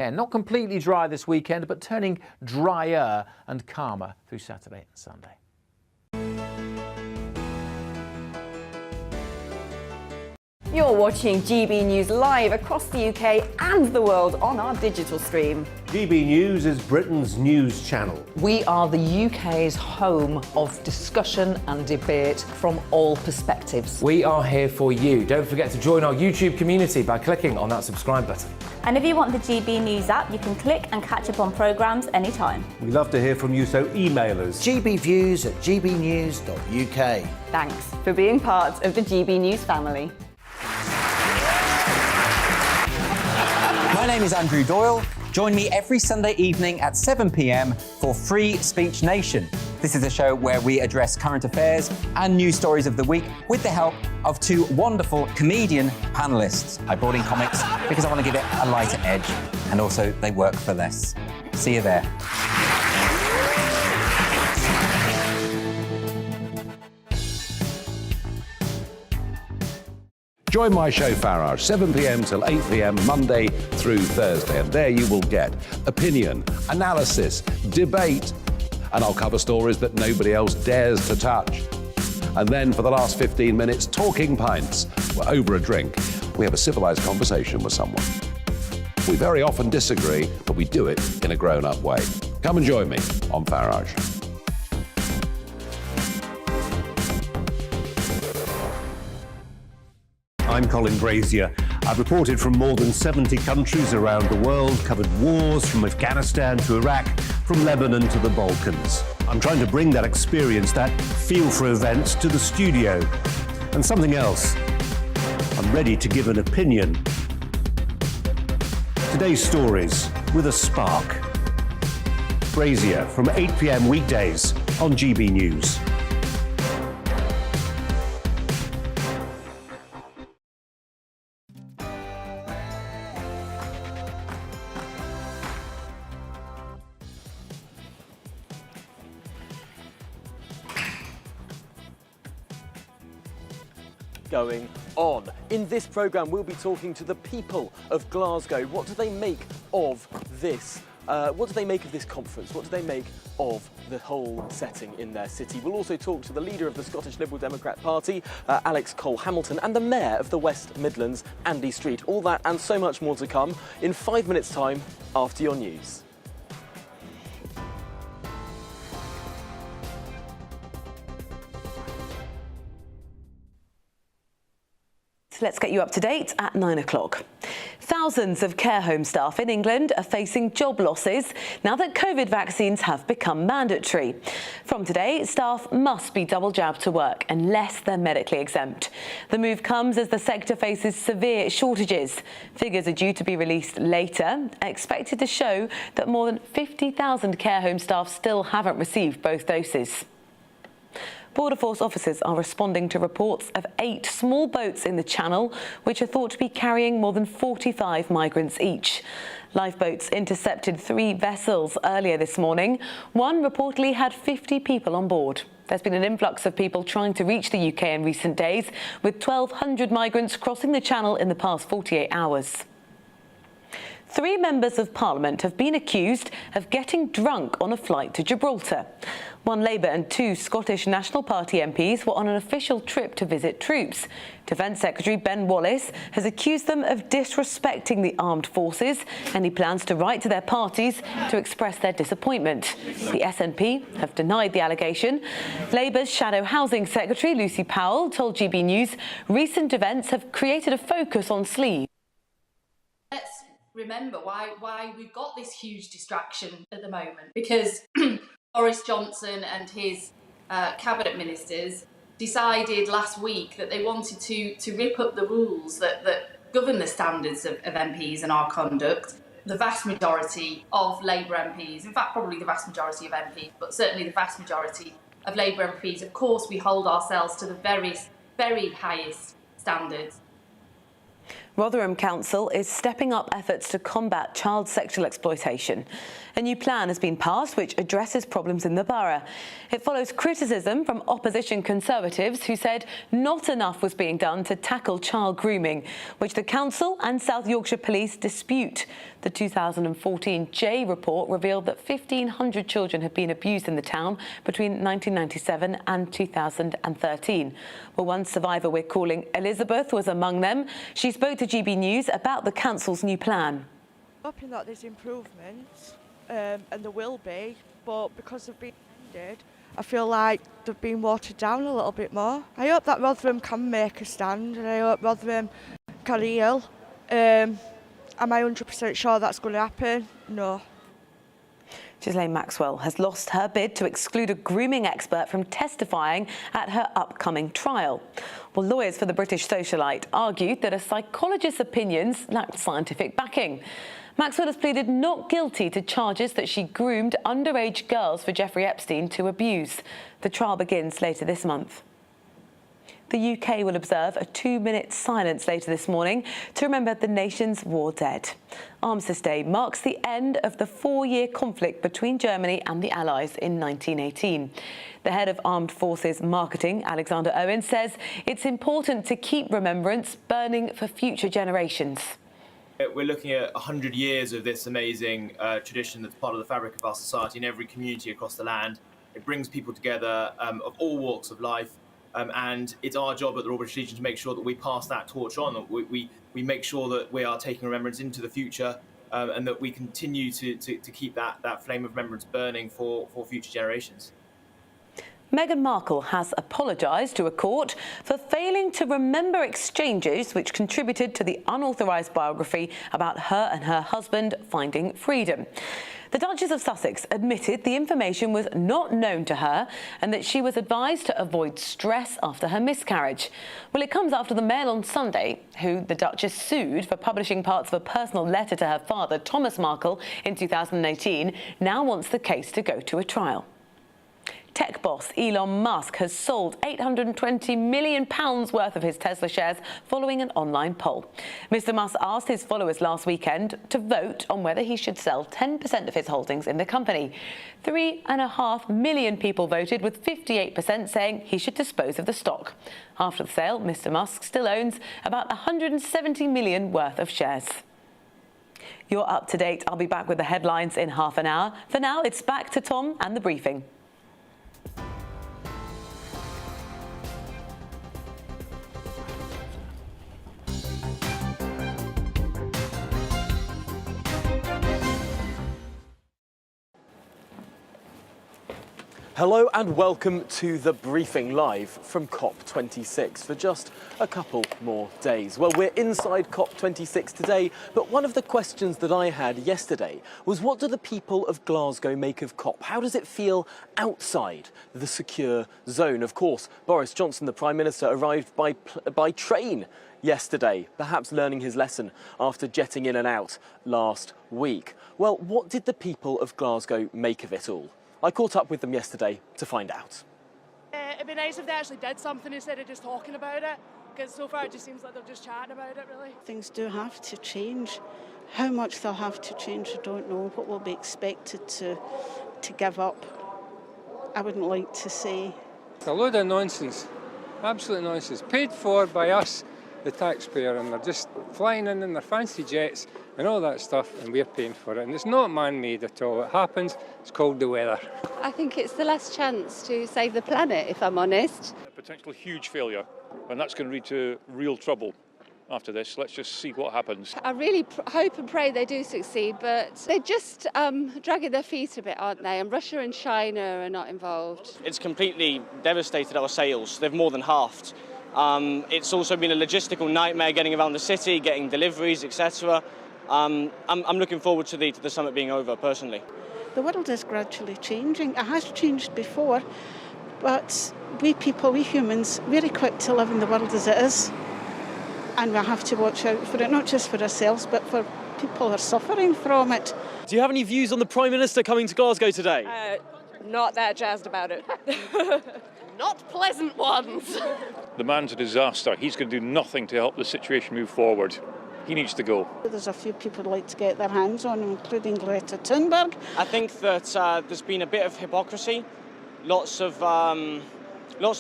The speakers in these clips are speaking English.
Yeah, not completely dry this weekend, but turning drier and calmer through Saturday and Sunday. You're watching GB News live across the UK and the world on our digital stream. GB News is Britain's news channel. We are the UK's home of discussion and debate from all perspectives. We are here for you. Don't forget to join our YouTube community by clicking on that subscribe button. And if you want the GB News app, you can click and catch up on programmes anytime. We love to hear from you, so email us. gbviews@gbnews.uk. Thanks for being part of the GB News family. My name is Andrew Doyle. Join me every Sunday evening at 7 p.m. for Free Speech Nation. This is a show where we address current affairs and news stories of the week with the help of two wonderful comedian panellists. I brought in comics because I want to give it a lighter edge, and also they work for less. See you there. Join my show Farage, 7 p.m. till 8 p.m. Monday through Thursday, and there you will get opinion, analysis, debate, and I'll cover stories that nobody else dares to touch. And then for the last 15 minutes, talking pints. We're over a drink. We have a civilised conversation with someone. We very often disagree, but we do it in a grown-up way. Come and join me on Farage. I'm Colin Brazier. I've reported from more than 70 countries around the world, covered wars from Afghanistan to Iraq, from Lebanon to the Balkans. I'm trying to bring that experience, that feel for events, to the studio. And something else, I'm ready to give an opinion. Today's stories with a spark. Brazier from 8 p.m. weekdays on GB News. Going on. In this programme, we'll be talking to the people of Glasgow. What do they make of this? What do they make of this conference? What do they make of the whole setting in their city? We'll also talk to the leader of the Scottish Liberal Democrat Party, Alex Cole-Hamilton, and the Mayor of the West Midlands, Andy Street. All that and so much more to come in 5 minutes' time after your news. Let's get you up to date at 9 o'clock. Thousands of care home staff in England are facing job losses now that COVID vaccines have become mandatory. From today, staff must be double jabbed to work unless they're medically exempt. The move comes as the sector faces severe shortages. Figures are due to be released later, expected to show that more than 50,000 care home staff still haven't received both doses. Border Force officers are responding to reports of 8 small boats in the Channel, which are thought to be carrying more than 45 migrants each. Lifeboats intercepted 3 vessels earlier this morning. One reportedly had 50 people on board. There's been an influx of people trying to reach the UK in recent days, with 1,200 migrants crossing the Channel in the past 48 hours. 3 members of Parliament have been accused of getting drunk on a flight to Gibraltar. 1 Labour and 2 Scottish National Party MPs were on an official trip to visit troops. Defence Secretary Ben Wallace has accused them of disrespecting the armed forces, and he plans to write to their parties to express their disappointment. The SNP have denied the allegation. Labour's Shadow Housing Secretary Lucy Powell told GB News recent events have created a focus on sleep. Let's remember why we've got this huge distraction at the moment, because Boris Johnson and his cabinet ministers decided last week that they wanted to rip up the rules that govern the standards of MPs and our conduct. The vast majority of Labour MPs, in fact probably the vast majority of MPs, but certainly the vast majority of Labour MPs, of course we hold ourselves to the very, very highest standards. Rotherham Council is stepping up efforts to combat child sexual exploitation. A new plan has been passed which addresses problems in the borough. It follows criticism from opposition Conservatives who said not enough was being done to tackle child grooming, which the council and South Yorkshire Police dispute. The 2014 J report revealed that 1,500 children had been abused in the town between 1997 and 2013. Well, one survivor we're calling Elizabeth was among them. She spoke to GB News about the council's new plan. Hoping that there's improvements, and there will be, but because they've been ended, I feel like they've been watered down a little bit more. I hope that Rotherham can make a stand, and I hope Rotherham can heal. Am I 100% sure that's going to happen? No. Ghislaine Maxwell has lost her bid to exclude a grooming expert from testifying at her upcoming trial. Well, lawyers for the British socialite argued that a psychologist's opinions lacked scientific backing. Maxwell has pleaded not guilty to charges that she groomed underage girls for Jeffrey Epstein to abuse. The trial begins later this month. The UK will observe a 2-minute silence later this morning to remember the nation's war dead. Armistice Day marks the end of the 4-year conflict between Germany and the Allies in 1918. The head of Armed Forces Marketing, Alexander Owen, says it's important to keep Remembrance burning for future generations. We're looking at 100 years of this amazing tradition that's part of the fabric of our society in every community across the land. It brings people together of all walks of life. And it's our job at the Royal British Legion to make sure that we pass that torch on, that we make sure that we are taking Remembrance into the future, and that we continue to keep that flame of remembrance burning for future generations. Meghan Markle has apologised to a court for failing to remember exchanges which contributed to the unauthorised biography about her and her husband finding freedom. The Duchess of Sussex admitted the information was not known to her and that she was advised to avoid stress after her miscarriage. Well, it comes after the Mail on Sunday, who the Duchess sued for publishing parts of a personal letter to her father, Thomas Markle, in 2018, now wants the case to go to a trial. Tech boss Elon Musk has sold £820 million worth of his Tesla shares following an online poll. Mr. Musk asked his followers last weekend to vote on whether he should sell 10% of his holdings in the company. 3.5 million people voted, with 58% saying he should dispose of the stock. After the sale, Mr. Musk still owns about 170 million worth of shares. You're up to date. I'll be back with the headlines in half an hour. For now, it's back to Tom and the briefing. Hello and welcome to the briefing live from COP26 for just a couple more days. Well, we're inside COP26 today, but one of the questions that I had yesterday was, what do the people of Glasgow make of COP? How does it feel outside the secure zone? Of course, Boris Johnson, the Prime Minister, arrived by train yesterday, perhaps learning his lesson after jetting in and out last week. Well, what did the people of Glasgow make of it all? I caught up with them yesterday to find out. It'd be nice if they actually did something instead of just talking about it, because so far it just seems like they're just chatting about it, really. Things do have to change. How much they'll have to change, I don't know. What will be expected to give up, I wouldn't like to say. A load of nonsense, absolute nonsense, paid for by us, the taxpayer, and they're just flying in their fancy jets and all that stuff, and we're paying for it. And it's not man-made at all. It happens, it's called the weather. I think it's the last chance to save the planet, if I'm honest. A potential huge failure, and that's going to lead to real trouble after this. Let's just see what happens. I really hope and pray they do succeed, but they're just dragging their feet a bit, aren't they? And Russia and China are not involved. It's completely devastated our sales. They've more than halved. It's also been a logistical nightmare getting around the city, getting deliveries, etc. I'm looking forward to the summit being over, personally. The world is gradually changing. It has changed before, but we people, we humans, we're equipped to live in the world as it is. And we have to watch out for it, not just for ourselves, but for people who are suffering from it. Do you have any views on the Prime Minister coming to Glasgow today? Not that jazzed about it. Not pleasant ones. The man's a disaster. He's going to do nothing to help the situation move forward. he needs to go. There's a few people who'd like to get their hands on him, including Greta Thunberg. I think that there's been a bit of hypocrisy, lots of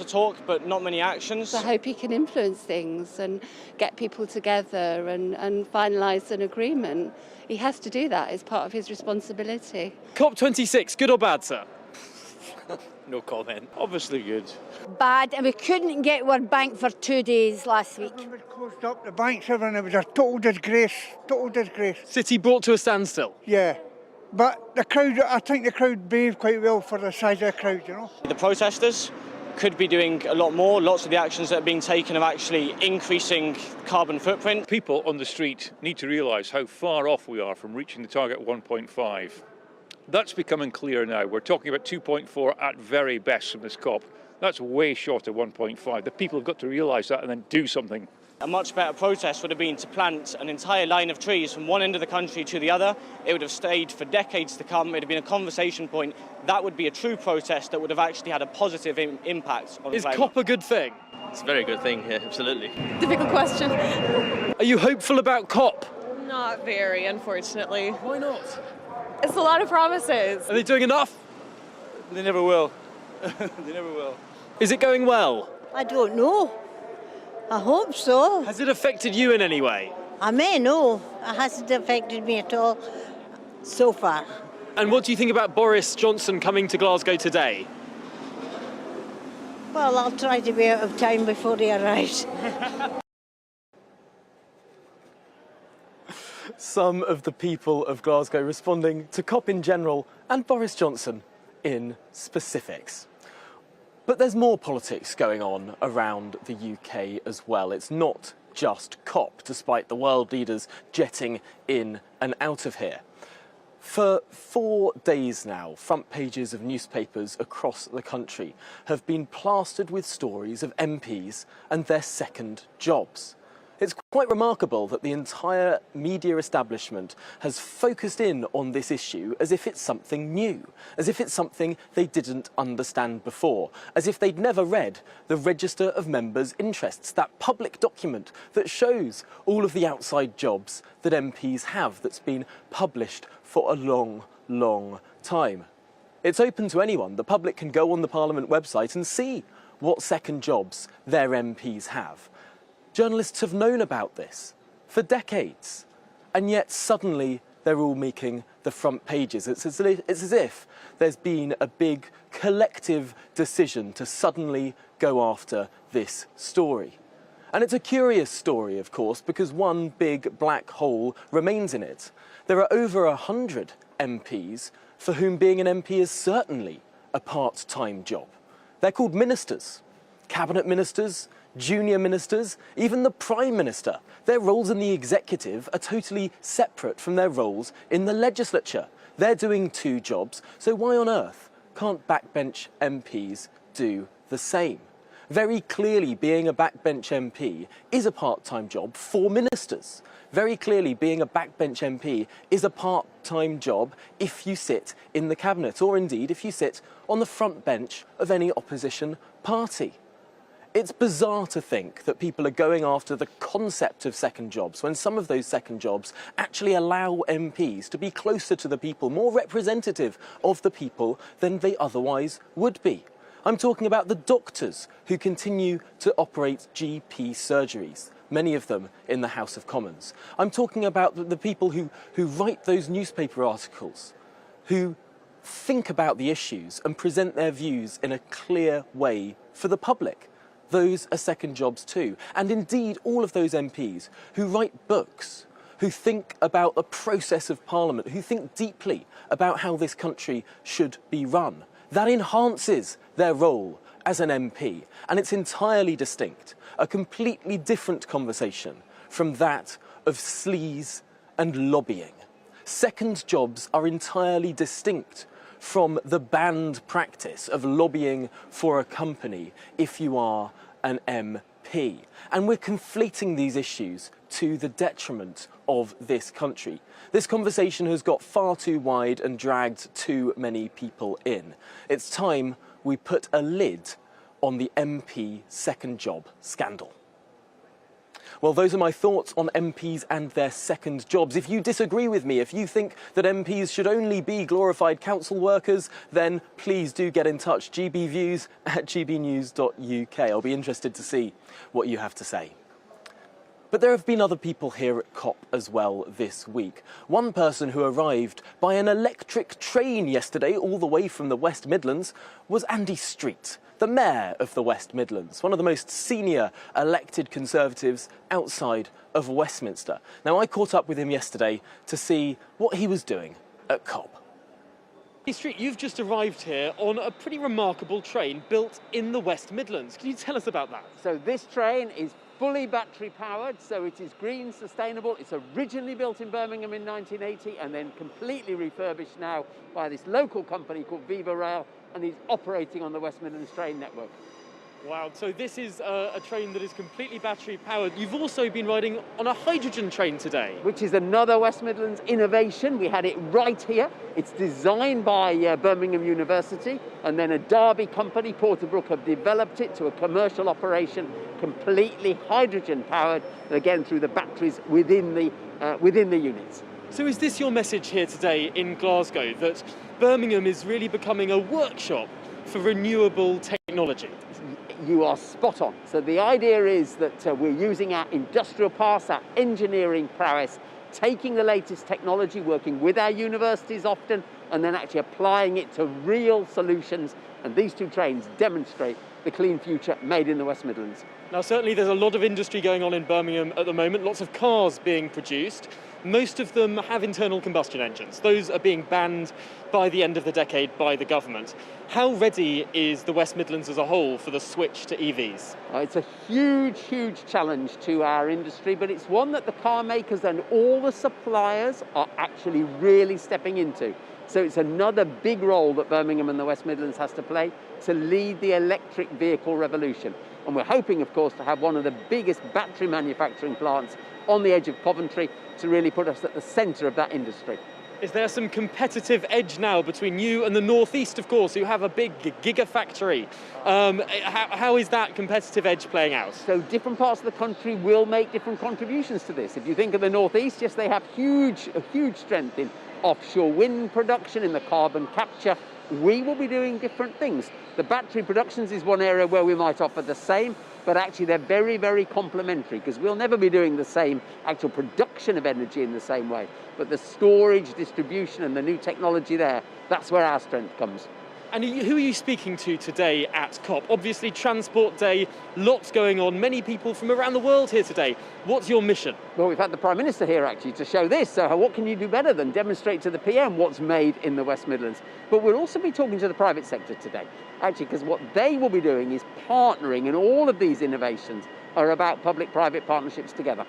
talk, but not many actions. I hope he can influence things and get people together and finalise an agreement. He has to do that as part of his responsibility. COP26, good or bad, sir? No comment. Obviously good. Bad, and we couldn't get our bank for 2 days last week. Everyone was closed up, the banks, everything. It was a total disgrace, total disgrace. City brought to a standstill. Yeah, but the crowd, I think the crowd behaved quite well for the size of the crowd, you know. The protesters could be doing a lot more. Lots of the actions that are being taken are actually increasing carbon footprint. People on the street need to realise how far off we are from reaching the target 1.5. That's becoming clear now. We're talking about 2.4 at very best from this COP. That's way short of 1.5. The people have got to realise that and then do something. A much better protest would have been to plant an entire line of trees from one end of the country to the other. It would have stayed for decades to come. It would have been a conversation point. That would be a true protest that would have actually had a positive impact on Is climate. COP a good thing? It's a very good thing, yeah, absolutely. Difficult question. Are you hopeful about COP? Not very, unfortunately. Why not? It's a lot of promises. Are they doing enough? They never will. They never will. Is it going well? I don't know. I hope so. Has it affected you in any way? I may know. It hasn't affected me at all so far. And what do you think about Boris Johnson coming to Glasgow today? Well, I'll try to be out of time before he arrives. Some of the people of Glasgow responding to COP in general and Boris Johnson in specifics. But there's more politics going on around the UK as well. It's not just COP, despite the world leaders jetting in and out of here. For 4 days now, front pages of newspapers across the country have been plastered with stories of MPs and their second jobs. It's quite remarkable that the entire media establishment has focused in on this issue as if it's something new, as if it's something they didn't understand before, as if they'd never read the Register of Members' Interests, that public document that shows all of the outside jobs that MPs have, that's been published for a long, long time. It's open to anyone. The public can go on the Parliament website and see what second jobs their MPs have. Journalists have known about this for decades, and yet suddenly they're all making the front pages. It's as if there's been a big collective decision to suddenly go after this story. And it's a curious story, of course, because one big black hole remains in it. There are over 100 MPs for whom being an MP is certainly a part-time job. They're called ministers, cabinet ministers, junior ministers, even the Prime Minister. Their roles in the executive are totally separate from their roles in the legislature. They're doing 2 jobs, so why on earth can't backbench MPs do the same? Very clearly, being a backbench MP is a part-time job for ministers. Very clearly, being a backbench MP is a part-time job if you sit in the cabinet, or indeed if you sit on the front bench of any opposition party. It's bizarre to think that people are going after the concept of second jobs when some of those second jobs actually allow MPs to be closer to the people, more representative of the people than they otherwise would be. I'm talking about the doctors who continue to operate GP surgeries, many of them in the House of Commons. I'm talking about the people who write those newspaper articles, who think about the issues and present their views in a clear way for the public. Those are second jobs too. And indeed, all of those MPs who write books, who think about the process of Parliament, who think deeply about how this country should be run, that enhances their role as an MP. And it's entirely distinct, a completely different conversation from that of sleaze and lobbying. Second jobs are entirely distinct from the banned practice of lobbying for a company if you are an MP. And we're conflating these issues to the detriment of this country. This conversation has got far too wide and dragged too many people in. It's time we put a lid on the MP second job scandal. Well, those are my thoughts on MPs and their second jobs. If you disagree with me, if you think that MPs should only be glorified council workers, then please do get in touch. gbviews@gbnews.uk. I'll be interested to see what you have to say. But there have been other people here at COP as well this week. One person who arrived by an electric train yesterday all the way from the West Midlands was Andy Street, the Mayor of the West Midlands, one of the most senior elected Conservatives outside of Westminster. Now, I caught up with him yesterday to see what he was doing at COP. Andy Street, you've just arrived here on a pretty remarkable train built in the West Midlands. Can you tell us about that? So this train is fully battery powered, so it is green, sustainable. It's originally built in Birmingham in 1980 and then completely refurbished now by this local company called Viva Rail, and is operating on the West Midlands train network. Wow, so this is a train that is completely battery powered. You've also been riding on a hydrogen train today. Which is another West Midlands innovation. We had it right here. It's designed by Birmingham University, and then a Derby company, Porterbrook, have developed it to a commercial operation, completely hydrogen powered, again through the batteries within the units. So is this your message here today in Glasgow, that Birmingham is really becoming a workshop for renewable technology? You are spot on. So the idea is that we're using our industrial past, our engineering prowess, taking the latest technology, working with our universities often, and then actually applying it to real solutions. And these two trains demonstrate the clean future made in the West Midlands. Now, certainly there's a lot of industry going on in Birmingham at the moment, lots of cars being produced. Most of them have internal combustion engines. Those are being banned by the end of the decade by the government. How ready is the West Midlands as a whole for the switch to EVs? It's a huge, huge challenge to our industry, but it's one that the car makers and all the suppliers are actually really stepping into. So it's another big role that Birmingham and the West Midlands has to play to lead the electric vehicle revolution. And we're hoping, of course, to have one of the biggest battery manufacturing plants on the edge of Coventry to really put us at the centre of that industry. Is there some competitive edge now between you and the North East, of course, who have a big gigafactory? How is that competitive edge playing out? So different parts of the country will make different contributions to this. If you think of the North East, yes, they have a huge strength in offshore wind production, in the carbon capture. We will be doing different things. The battery productions is one area where we might offer the same, but actually they're very, very complementary, because we'll never be doing the same actual production of energy in the same way. But the storage, distribution, and the new technology there, that's where our strength comes. And who are you speaking to today at COP? Obviously, Transport Day, lots going on, many people from around the world here today. What's your mission? Well, we've had the Prime Minister here actually to show this. So what can you do better than demonstrate to the PM what's made in the West Midlands? But we'll also be talking to the private sector today, actually, because what they will be doing is partnering, and all of these innovations are about public-private partnerships together.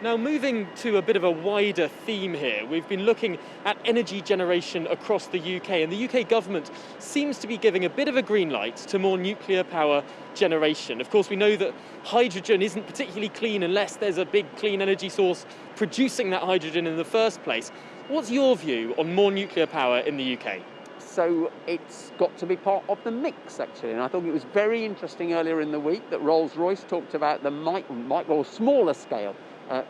Now, moving to a bit of a wider theme here, we've been looking at energy generation across the UK, and the UK government seems to be giving a bit of a green light to more nuclear power generation. Of course, we know that hydrogen isn't particularly clean unless there's a big clean energy source producing that hydrogen in the first place. What's your view on more nuclear power in the UK? So it's got to be part of the mix, actually. And I thought it was very interesting earlier in the week that Rolls-Royce talked about the micro, smaller scale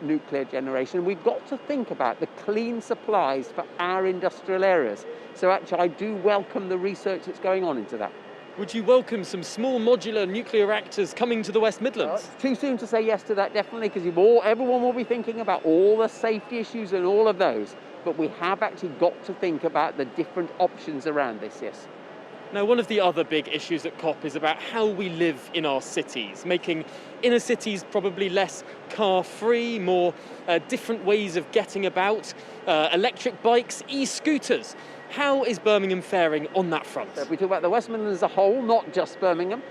nuclear generation. We've got to think about the clean supplies for our industrial areas. So actually, I do welcome the research that's going on into that. Would you welcome some small modular nuclear reactors coming to the West Midlands? It's too soon to say yes to that, definitely, because everyone will be thinking about all the safety issues and all of those. But we have actually got to think about the different options around this, yes. Now, one of the other big issues at COP is about how we live in our cities, making inner cities probably less car-free, more different ways of getting about, electric bikes, e-scooters. How is Birmingham faring on that front? If we talk about the West Midlands as a whole, not just Birmingham,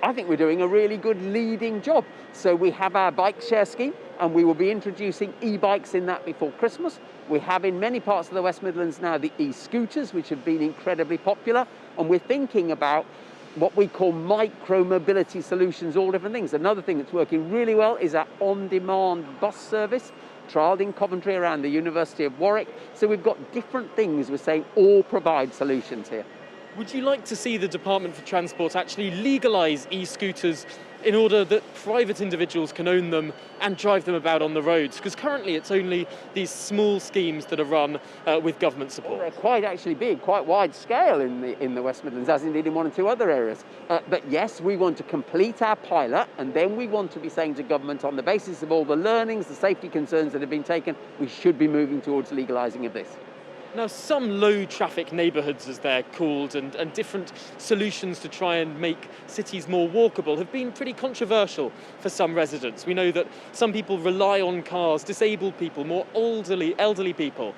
I think we're doing a really good leading job. So we have our bike share scheme, and we will be introducing e-bikes in that before Christmas. We have in many parts of the West Midlands now the e-scooters, which have been incredibly popular, and we're thinking about what we call micro-mobility solutions, all different things. Another thing that's working really well is our on-demand bus service, trialled in Coventry around the University of Warwick. So we've got different things we're saying all provide solutions here. Would you like to see the Department for Transport actually legalise e-scooters in order that private individuals can own them and drive them about on the roads? Because currently it's only these small schemes that are run with government support. They're quite actually big, quite wide scale in the West Midlands, as indeed in one or two other areas. But yes, we want to complete our pilot, and then we want to be saying to government, on the basis of all the learnings, the safety concerns that have been taken, we should be moving towards legalising of this. Now, some low-traffic neighbourhoods, as they're called, and different solutions to try and make cities more walkable have been pretty controversial for some residents. We know that some people rely on cars, disabled people, more elderly people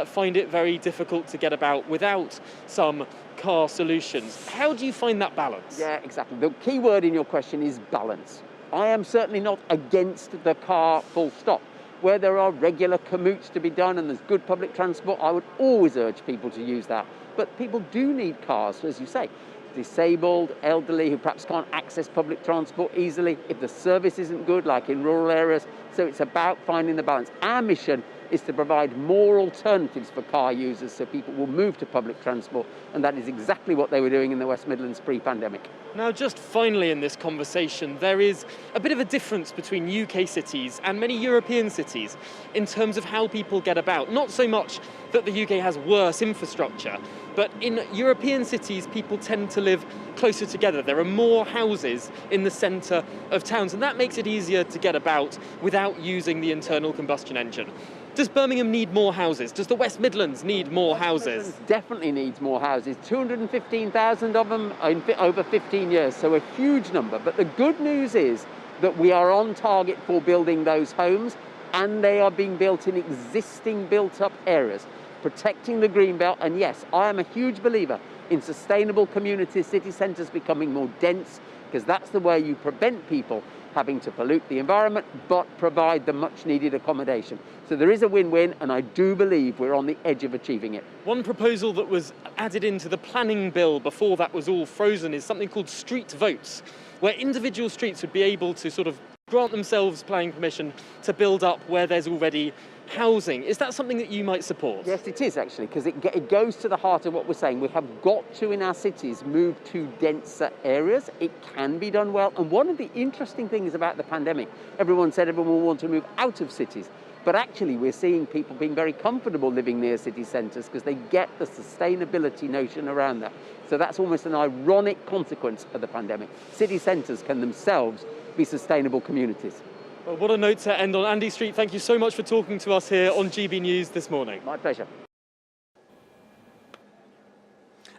find it very difficult to get about without some car solutions. How do you find that balance? Yeah, exactly. The key word in your question is balance. I am certainly not against the car full stop. Where there are regular commutes to be done and there's good public transport, I would always urge people to use that. But people do need cars, as you say. Disabled, elderly, who perhaps can't access public transport easily, if the service isn't good, like in rural areas. So it's about finding the balance. Our mission is to provide more alternatives for car users so people will move to public transport, and that is exactly what they were doing in the West Midlands pre-pandemic. Now, just finally in this conversation, there is a bit of a difference between UK cities and many European cities in terms of how people get about. Not so much that the UK has worse infrastructure, but in European cities, people tend to live closer together. There are more houses in the centre of towns, and that makes it easier to get about without using the internal combustion engine. Does Birmingham need more houses? Does the West Midlands need more houses? Midlands definitely needs more houses. 215,000 of them in over 15 years, so a huge number. But the good news is that we are on target for building those homes, and they are being built in existing built-up areas, protecting the green belt. And yes, I am a huge believer in sustainable communities, city centres becoming more dense, because that's the way you prevent people having to pollute the environment, but provide the much-needed accommodation. So there is a win-win, and I do believe we're on the edge of achieving it. One proposal that was added into the planning bill before that was all frozen is something called street votes, where individual streets would be able to sort of grant themselves planning permission to build up where there's already housing. Is that something that you might support? Yes, it is actually, because it goes to the heart of what we're saying. We have got to, in our cities, move to denser areas. It can be done well. And one of the interesting things about the pandemic, everyone said everyone will want to move out of cities. But actually, we're seeing people being very comfortable living near city centres because they get the sustainability notion around that. So that's almost an ironic consequence of the pandemic. City centres can themselves be sustainable communities. Well, what a note to end on. Andy Street, thank you so much for talking to us here on GB News this morning. My pleasure.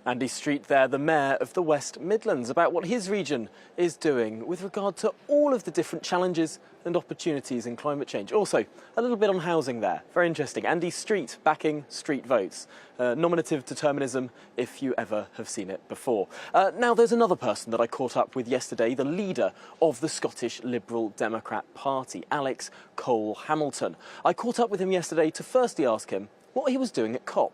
Andy Street there, the Mayor of the West Midlands, about what his region is doing with regard to all of the different challenges and opportunities in climate change. Also, a little bit on housing there. Very interesting. Andy Street backing street votes. Nominative determinism, if you ever have seen it before. Now, there's another person that I caught up with yesterday, the leader of the Scottish Liberal Democrat Party, Alex Cole-Hamilton. I caught up with him yesterday to firstly ask him what he was doing at COP.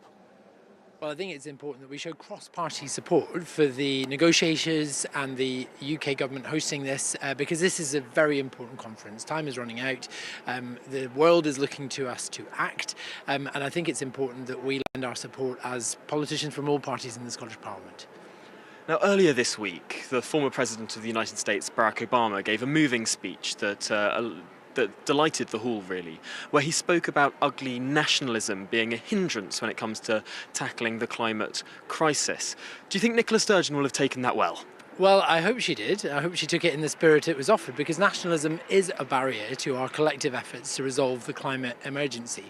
Well, I think it's important that we show cross-party support for the negotiators and the UK government hosting this because this is a very important conference. Time is running out. The world is looking to us to act, and I think it's important that we lend our support as politicians from all parties in the Scottish Parliament. Now, earlier this week, the former President of the United States, Barack Obama, gave a moving speech that delighted the hall, really, where he spoke about ugly nationalism being a hindrance when it comes to tackling the climate crisis. Do you think Nicola Sturgeon will have taken that well? Well, I hope she did. I hope she took it in the spirit it was offered, because nationalism is a barrier to our collective efforts to resolve the climate emergency.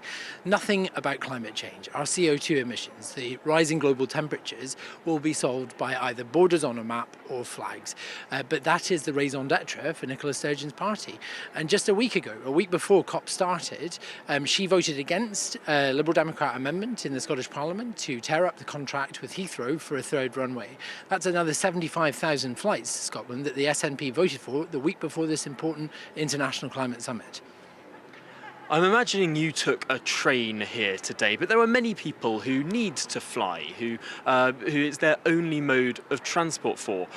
Nothing about climate change, our CO2 emissions, the rising global temperatures, will be solved by either borders on a map or flags. But that is the raison d'etre for Nicola Sturgeon's party. And just a week ago, a week before COP started, she voted against a Liberal Democrat amendment in the Scottish Parliament to tear up the contract with Heathrow for a third runway. That's another 75,000 flights to Scotland that the SNP voted for the week before this important international climate summit. I'm imagining you took a train here today, but there are many people who need to fly, who it's their only mode of transport for.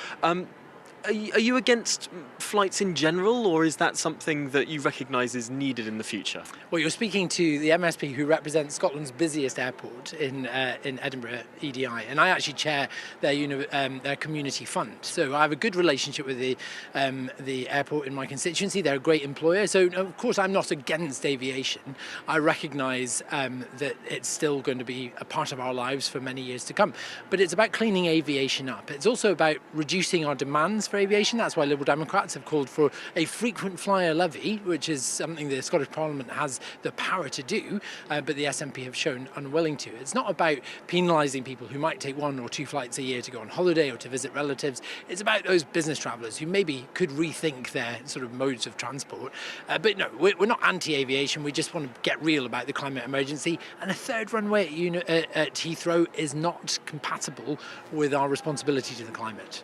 Are you against flights in general, or is that something that you recognise is needed in the future? Well, you're speaking to the MSP who represents Scotland's busiest airport in Edinburgh EDI, and I actually chair their community fund. So I have a good relationship with the airport in my constituency. They're a great employer. So of course I'm not against aviation. I recognise that it's still going to be a part of our lives for many years to come. But it's about cleaning aviation up. It's also about reducing our demands for aviation. That's why Liberal Democrats have called for a frequent flyer levy, which is something the Scottish Parliament has the power to do, but the SNP have shown unwilling to. It's not about penalising people who might take 1 or 2 flights a year to go on holiday or to visit relatives. It's about those business travellers who maybe could rethink their sort of modes of transport. But no, we're not anti-aviation. We just want to get real about the climate emergency. And a third runway at Heathrow is not compatible with our responsibility to the climate.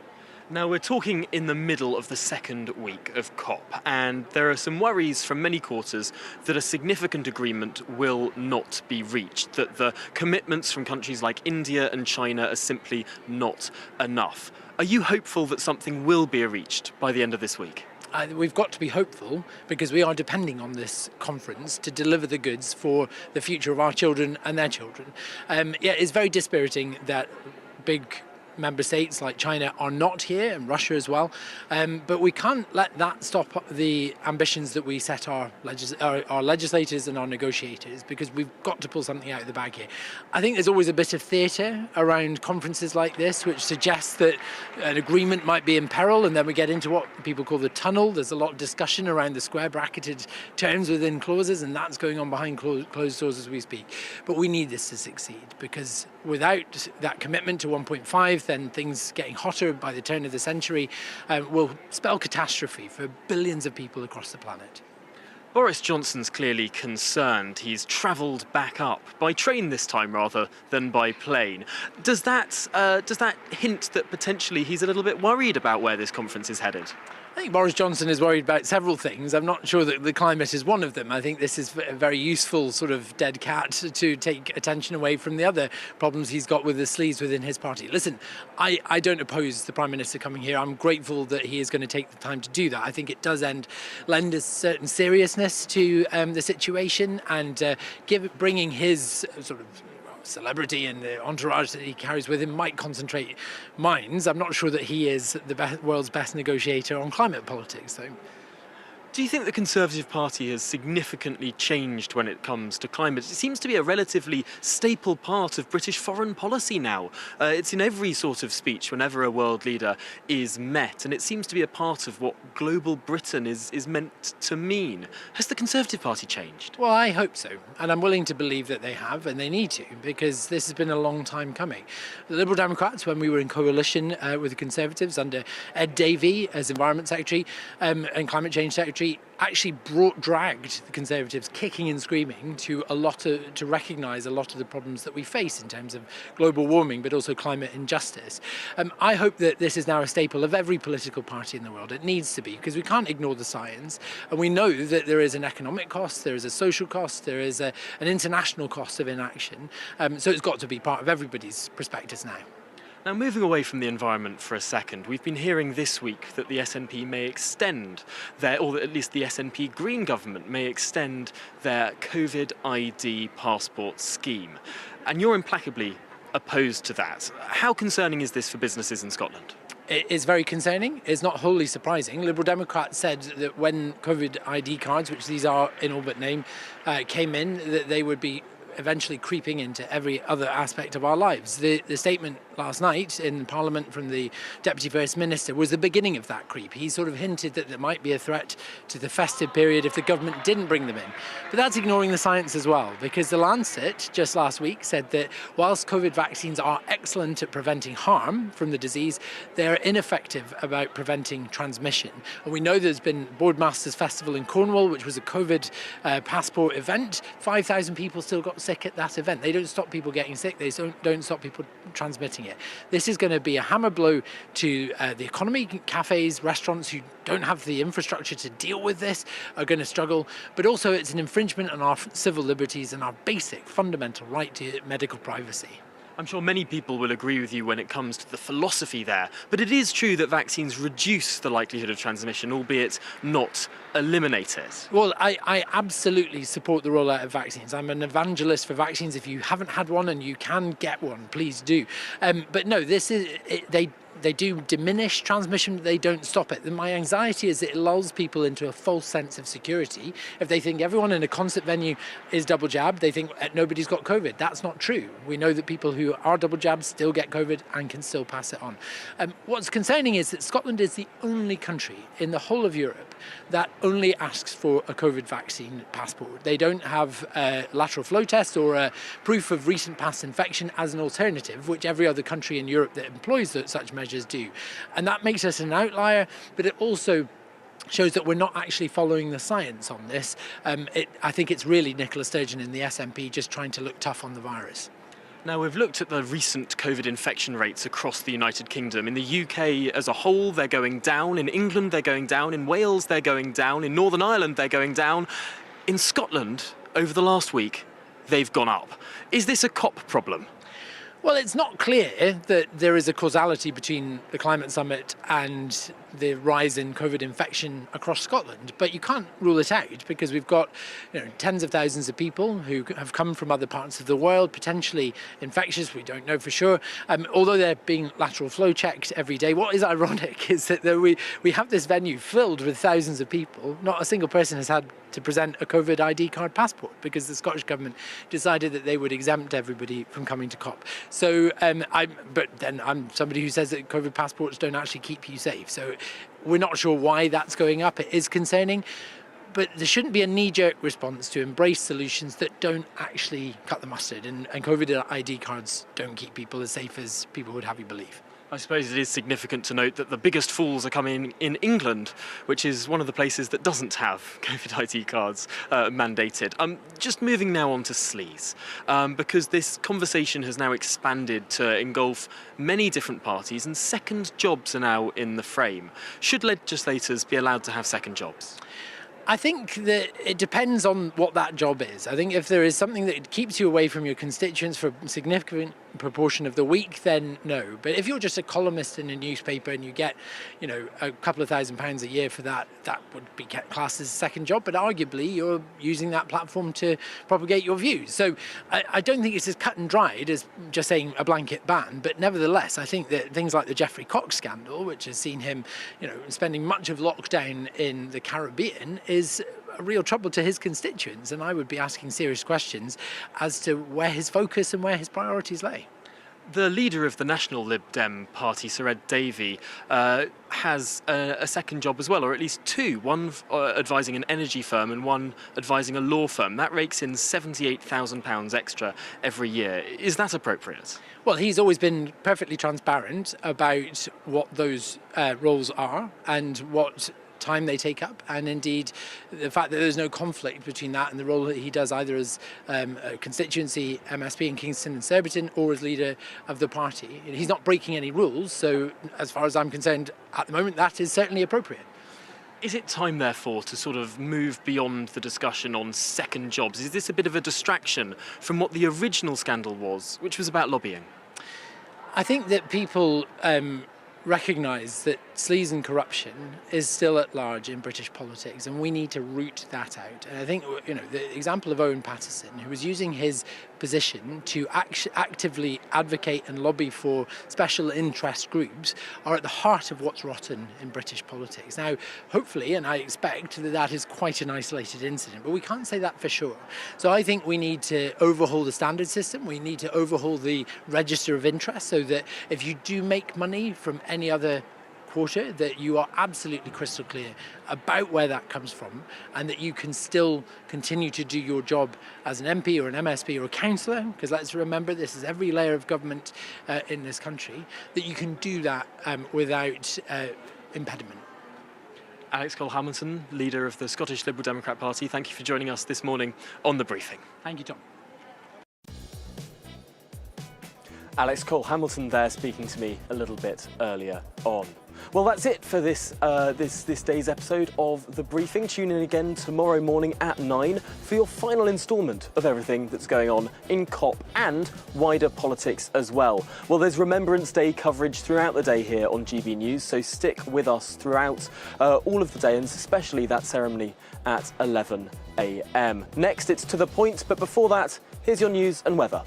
Now, we're talking in the middle of the second week of COP, and there are some worries from many quarters that a significant agreement will not be reached, that the commitments from countries like India and China are simply not enough. Are you hopeful that something will be reached by the end of this week? We've got to be hopeful because we are depending on this conference to deliver the goods for the future of our children and their children. It's very dispiriting that big member states like China are not here, and Russia as well, but we can't let that stop the ambitions that we set our legislators and our negotiators, because we've got to pull something out of the bag here. I think there's always a bit of theatre around conferences like this, which suggests that an agreement might be in peril, and then we get into what people call the tunnel. There's a lot of discussion around the square bracketed terms within clauses, and that's going on behind closed doors as we speak. But we need this to succeed, because without that commitment to 1.5, then things getting hotter by the turn of the century will spell catastrophe for billions of people across the planet. Boris Johnson's clearly concerned. He's travelled back up, by train this time rather than by plane. Does that hint that potentially he's a little bit worried about where this conference is headed? I think Boris Johnson is worried about several things. I'm not sure that the climate is one of them. I think this is a very useful sort of dead cat to take attention away from the other problems he's got with the sleaze within his party. Listen, I don't oppose the Prime Minister coming here. I'm grateful that he is going to take the time to do that. I think it does lend a certain seriousness to the situation, and bringing his sort of celebrity and the entourage that he carries with him might concentrate minds. I'm not sure that he is the world's best negotiator on climate politics, though. Do you think the Conservative Party has significantly changed when it comes to climate? It seems to be a relatively staple part of British foreign policy now. It's in every sort of speech whenever a world leader is met, and it seems to be a part of what global Britain is meant to mean. Has the Conservative Party changed? Well, I hope so, and I'm willing to believe that they have, and they need to, because this has been a long time coming. The Liberal Democrats, when we were in coalition with the Conservatives under Ed Davey as Environment Secretary and Climate Change Secretary, actually dragged the Conservatives kicking and screaming to recognise a lot of the problems that we face in terms of global warming, but also climate injustice. I hope that this is now a staple of every political party in the world. It needs to be, because we can't ignore the science, and we know that there is an economic cost, there is a social cost, there is an international cost of inaction, so it's got to be part of everybody's prospectus now. Now, moving away from the environment for a second, we've been hearing this week that the SNP may extend or at least the SNP Green government may extend their COVID ID passport scheme. And you're implacably opposed to that. How concerning is this for businesses in Scotland? It is very concerning. It's not wholly surprising. Liberal Democrats said that when COVID ID cards, which these are in all but name, came in, that they would be eventually creeping into every other aspect of our lives. The statement last night in Parliament from the Deputy First Minister was the beginning of that creep. He sort of hinted that there might be a threat to the festive period if the government didn't bring them in. But that's ignoring the science as well, because The Lancet just last week said that whilst COVID vaccines are excellent at preventing harm from the disease, they're ineffective about preventing transmission. And we know there's been Boardmasters Festival in Cornwall, which was a COVID passport event. 5,000 people still got sick at that event. They don't stop people getting sick. They don't stop people transmitting it. This is going to be a hammer blow to the economy. Cafes, restaurants who don't have the infrastructure to deal with this are going to struggle. But also it's an infringement on our civil liberties and our basic fundamental right to medical privacy. I'm sure many people will agree with you when it comes to the philosophy there, but it is true that vaccines reduce the likelihood of transmission, albeit not eliminate it. Well, I absolutely support the rollout of vaccines. I'm an evangelist for vaccines. If you haven't had one and you can get one, please do. But no, they do diminish transmission, but they don't stop it. And my anxiety is it lulls people into a false sense of security. If they think everyone in a concert venue is double jabbed, they think nobody's got COVID. That's not true. We know that people who are double jabbed still get COVID and can still pass it on. What's concerning is that Scotland is the only country in the whole of Europe that only asks for a COVID vaccine passport. They don't have a lateral flow test or a proof of recent past infection as an alternative, which every other country in Europe that employs such measures do. And that makes us an outlier, but it also shows that we're not actually following the science on this. I think it's really Nicola Sturgeon in the SNP just trying to look tough on the virus. Now, we've looked at the recent COVID infection rates across the United Kingdom. In the UK as a whole, they're going down. In England, they're going down. In Wales, they're going down. In Northern Ireland, they're going down. In Scotland, over the last week, they've gone up. Is this a COP problem? Well, it's not clear that there is a causality between the climate summit and the rise in COVID infection across Scotland, but you can't rule it out because we've got tens of thousands of people who have come from other parts of the world, potentially infectious, we don't know for sure, although they're being lateral flow checked every day. What is ironic is that we have this venue filled with thousands of people, not a single person has had to present a COVID ID card passport because the Scottish Government decided that they would exempt everybody from coming to COP. So, but then I'm somebody who says that COVID passports don't actually keep you safe. So we're not sure why that's going up. It is concerning, but there shouldn't be a knee-jerk response to embrace solutions that don't actually cut the mustard. And COVID ID cards don't keep people as safe as people would have you believe. I suppose it is significant to note that the biggest falls are coming in England, which is one of the places that doesn't have COVID ID cards mandated. Just moving now on to sleaze, because this conversation has now expanded to engulf many different parties and second jobs are now in the frame. Should legislators be allowed to have second jobs? I think that it depends on what that job is. I think if there is something that keeps you away from your constituents for a significant proportion of the week, then no. But if you're just a columnist in a newspaper and you get, a couple of £1,000s a year for that, that would be classed as a second job. But arguably, you're using that platform to propagate your views. So I don't think it's as cut and dried as just saying a blanket ban. But nevertheless, I think that things like the Geoffrey Cox scandal, which has seen him, spending much of lockdown in the Caribbean, is a real trouble to his constituents, and I would be asking serious questions as to where his focus and where his priorities lay. The leader of the National Lib Dem party, Sir Ed Davey, has a second job as well, or at least two, one advising an energy firm and one advising a law firm. That rakes in £78,000 extra every year. Is that appropriate? Well, he's always been perfectly transparent about what those roles are and what time they take up, and indeed the fact that there's no conflict between that and the role that he does either as a constituency MSP in Kingston and Surbiton or as leader of the party. He's not breaking any rules, so as far as I'm concerned at the moment that is certainly appropriate. Is it time, therefore, to sort of move beyond the discussion on second jobs? Is this a bit of a distraction from what the original scandal was, which was about lobbying? I think that people recognise that sleaze and corruption is still at large in British politics, and we need to root that out. And I think, the example of Owen Paterson, who was using his position to actively advocate and lobby for special interest groups, are at the heart of what's rotten in British politics. Now, hopefully, and I expect that that is quite an isolated incident, but we can't say that for sure. So I think we need to overhaul the standard system. We need to overhaul the register of interest so that if you do make money from any other quarter, that you are absolutely crystal clear about where that comes from, and that you can still continue to do your job as an MP or an MSP or a councillor, because let's remember this is every layer of government in this country, that you can do that without impediment. Alex Cole-Hamilton, leader of the Scottish Liberal Democrat Party, thank you for joining us this morning on The Briefing. Thank you, Tom. Alex Cole-Hamilton there speaking to me a little bit earlier on. Well, that's it for this day's episode of The Briefing. Tune in again tomorrow morning at 9 for your final instalment of everything that's going on in COP and wider politics as well. Well, there's Remembrance Day coverage throughout the day here on GB News, so stick with us throughout all of the day, and especially that ceremony at 11 a.m. Next, it's To The Point, but before that, here's your news and weather.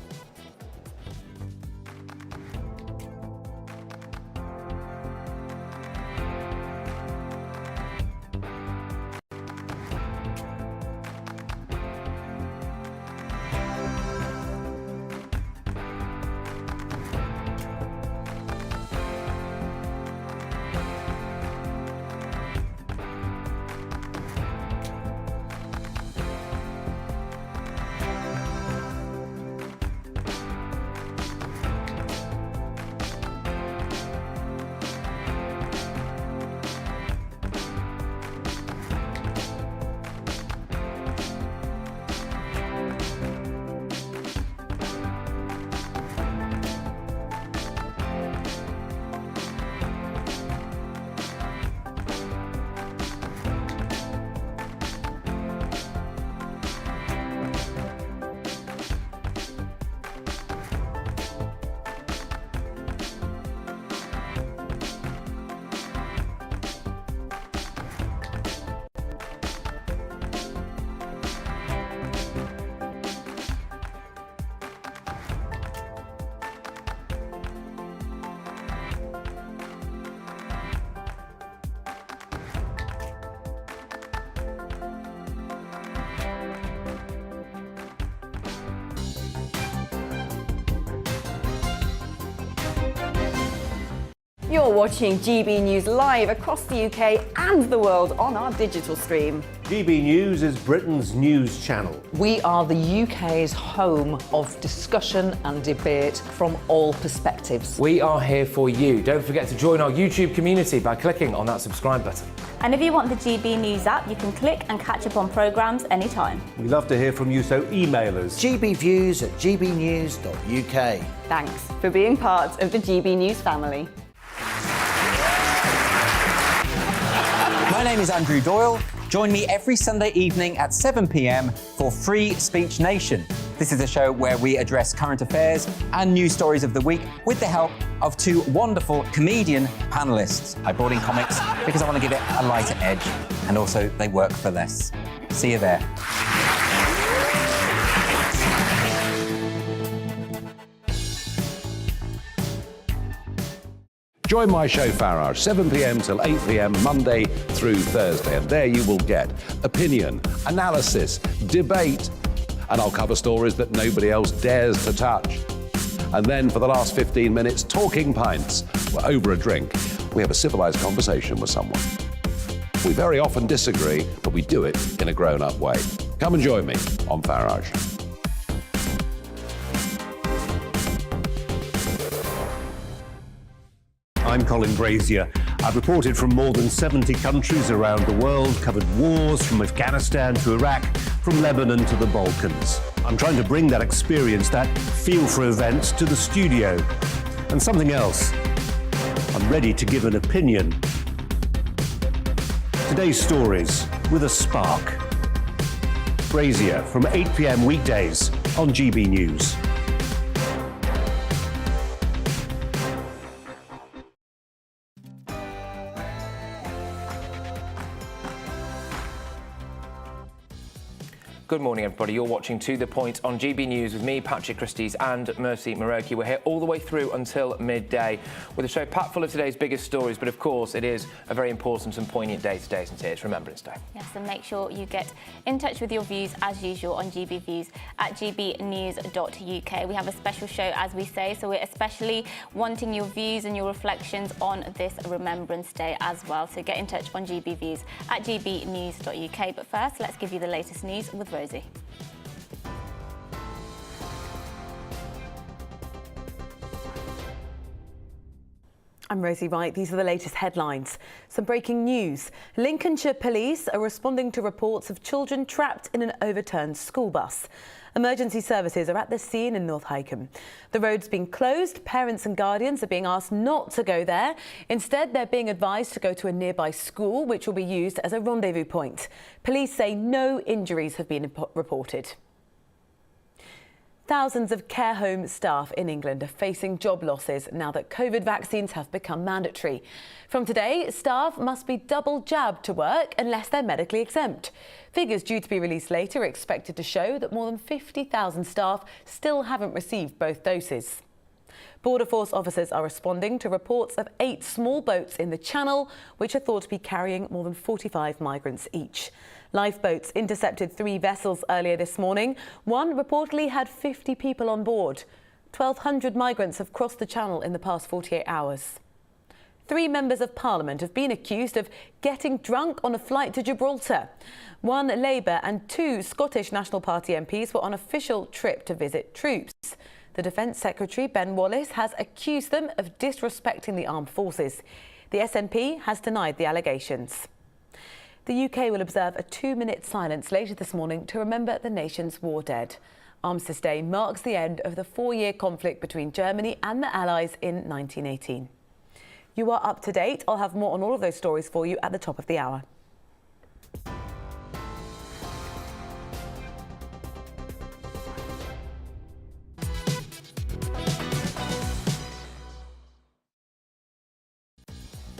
You're watching GB News live across the UK and the world on our digital stream. GB News is Britain's news channel. We are the UK's home of discussion and debate from all perspectives. We are here for you. Don't forget to join our YouTube community by clicking on that subscribe button. And if you want the GB News app, you can click and catch up on programmes anytime. We love to hear from you, so email us. gbviews@gbnews.uk. Thanks for being part of the GB News family. My name is Andrew Doyle. Join me every Sunday evening at 7 p.m. for Free Speech Nation. This is a show where we address current affairs and news stories of the week with the help of two wonderful comedian panellists. I brought in comics because I want to give it a lighter edge, and also they work for less. See you there. Join my show Farage, 7 p.m. till 8 p.m. Monday through Thursday, and there you will get opinion, analysis, debate, and I'll cover stories that nobody else dares to touch. And then for the last 15 minutes, talking pints. We're over a drink. We have a civilised conversation with someone. We very often disagree, but we do it in a grown-up way. Come and join me on Farage. I'm Colin Brazier. I've reported from more than 70 countries around the world, covered wars from Afghanistan to Iraq, from Lebanon to the Balkans. I'm trying to bring that experience, that feel for events, to the studio. And something else, I'm ready to give an opinion. Today's stories with a spark. Brazier from 8 p.m. weekdays on GB News. Good morning, everybody. You're watching To The Point on GB News with me, Patrick Christie's, and Mercy Muroki. We're here all the way through until midday with a show packed full of today's biggest stories. But of course, it is a very important and poignant day today, isn't it? It's Remembrance Day. Yes, and make sure you get in touch with your views as usual on GB Views at gbnews.uk. We have a special show, as we say, so we're especially wanting your views and your reflections on this Remembrance Day as well. So get in touch on GB Views at gbnews.uk. But first, let's give you the latest news with Rosie. I'm Rosie Wright. These are the latest headlines. Some breaking news. Lincolnshire police are responding to reports of children trapped in an overturned school bus. Emergency services are at the scene in North Hykeham. The road's been closed. Parents and guardians are being asked not to go there. Instead, they're being advised to go to a nearby school, which will be used as a rendezvous point. Police say no injuries have been reported. Thousands of care home staff in England are facing job losses now that COVID vaccines have become mandatory. From today, staff must be double jabbed to work unless they're medically exempt. Figures due to be released later are expected to show that more than 50,000 staff still haven't received both doses. Border Force officers are responding to reports of 8 small boats in the Channel, which are thought to be carrying more than 45 migrants each. Lifeboats intercepted 3 vessels earlier this morning. One reportedly had 50 people on board. 1,200 migrants have crossed the Channel in the past 48 hours. 3 members of Parliament have been accused of getting drunk on a flight to Gibraltar. 1 Labour and 2 Scottish National Party MPs were on an official trip to visit troops. The Defence Secretary, Ben Wallace, has accused them of disrespecting the armed forces. The SNP has denied the allegations. The UK will observe a 2-minute silence later this morning to remember the nation's war dead. Armistice Day marks the end of the 4-year conflict between Germany and the Allies in 1918. You are up to date. I'll have more on all of those stories for you at the top of the hour.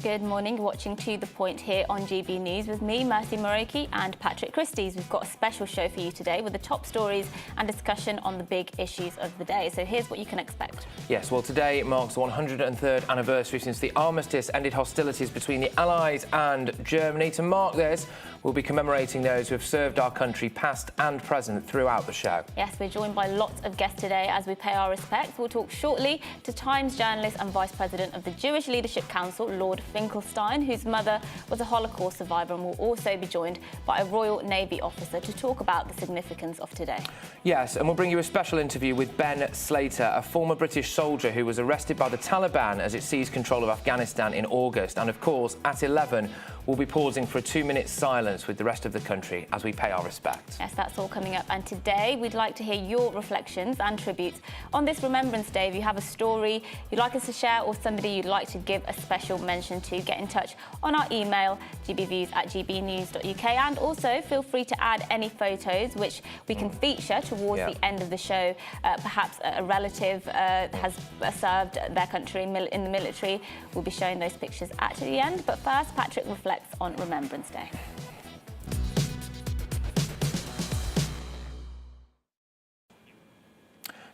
Good morning, you're watching To The Point here on GB News with me, Mercy Moroki, and Patrick Christie's. We've got a special show for you today with the top stories and discussion on the big issues of the day. So here's what you can expect. Yes, well, today marks the 103rd anniversary since the armistice ended hostilities between the Allies and Germany. To mark this, we'll be commemorating those who have served our country past and present throughout the show. Yes, we're joined by lots of guests today as we pay our respects. We'll talk shortly to Times journalist and Vice President of the Jewish Leadership Council, Lord Finkelstein, whose mother was a Holocaust survivor, and we'll also be joined by a Royal Navy officer to talk about the significance of today. Yes, and we'll bring you a special interview with Ben Slater, a former British soldier who was arrested by the Taliban as it seized control of Afghanistan in August. And of course, at 11, we'll be pausing for a 2-minute silence with the rest of the country as we pay our respects. Yes, that's all coming up. And today, we'd like to hear your reflections and tributes on this Remembrance Day. If you have a story you'd like us to share or somebody you'd like to give a special mention to, get in touch on our email, gbviews@gbnews.uk. And also, feel free to add any photos which we can feature towards the end of the show. Perhaps a relative has served their country in the military. We'll be showing those pictures at the end. But first, Patrick reflects on Remembrance Day.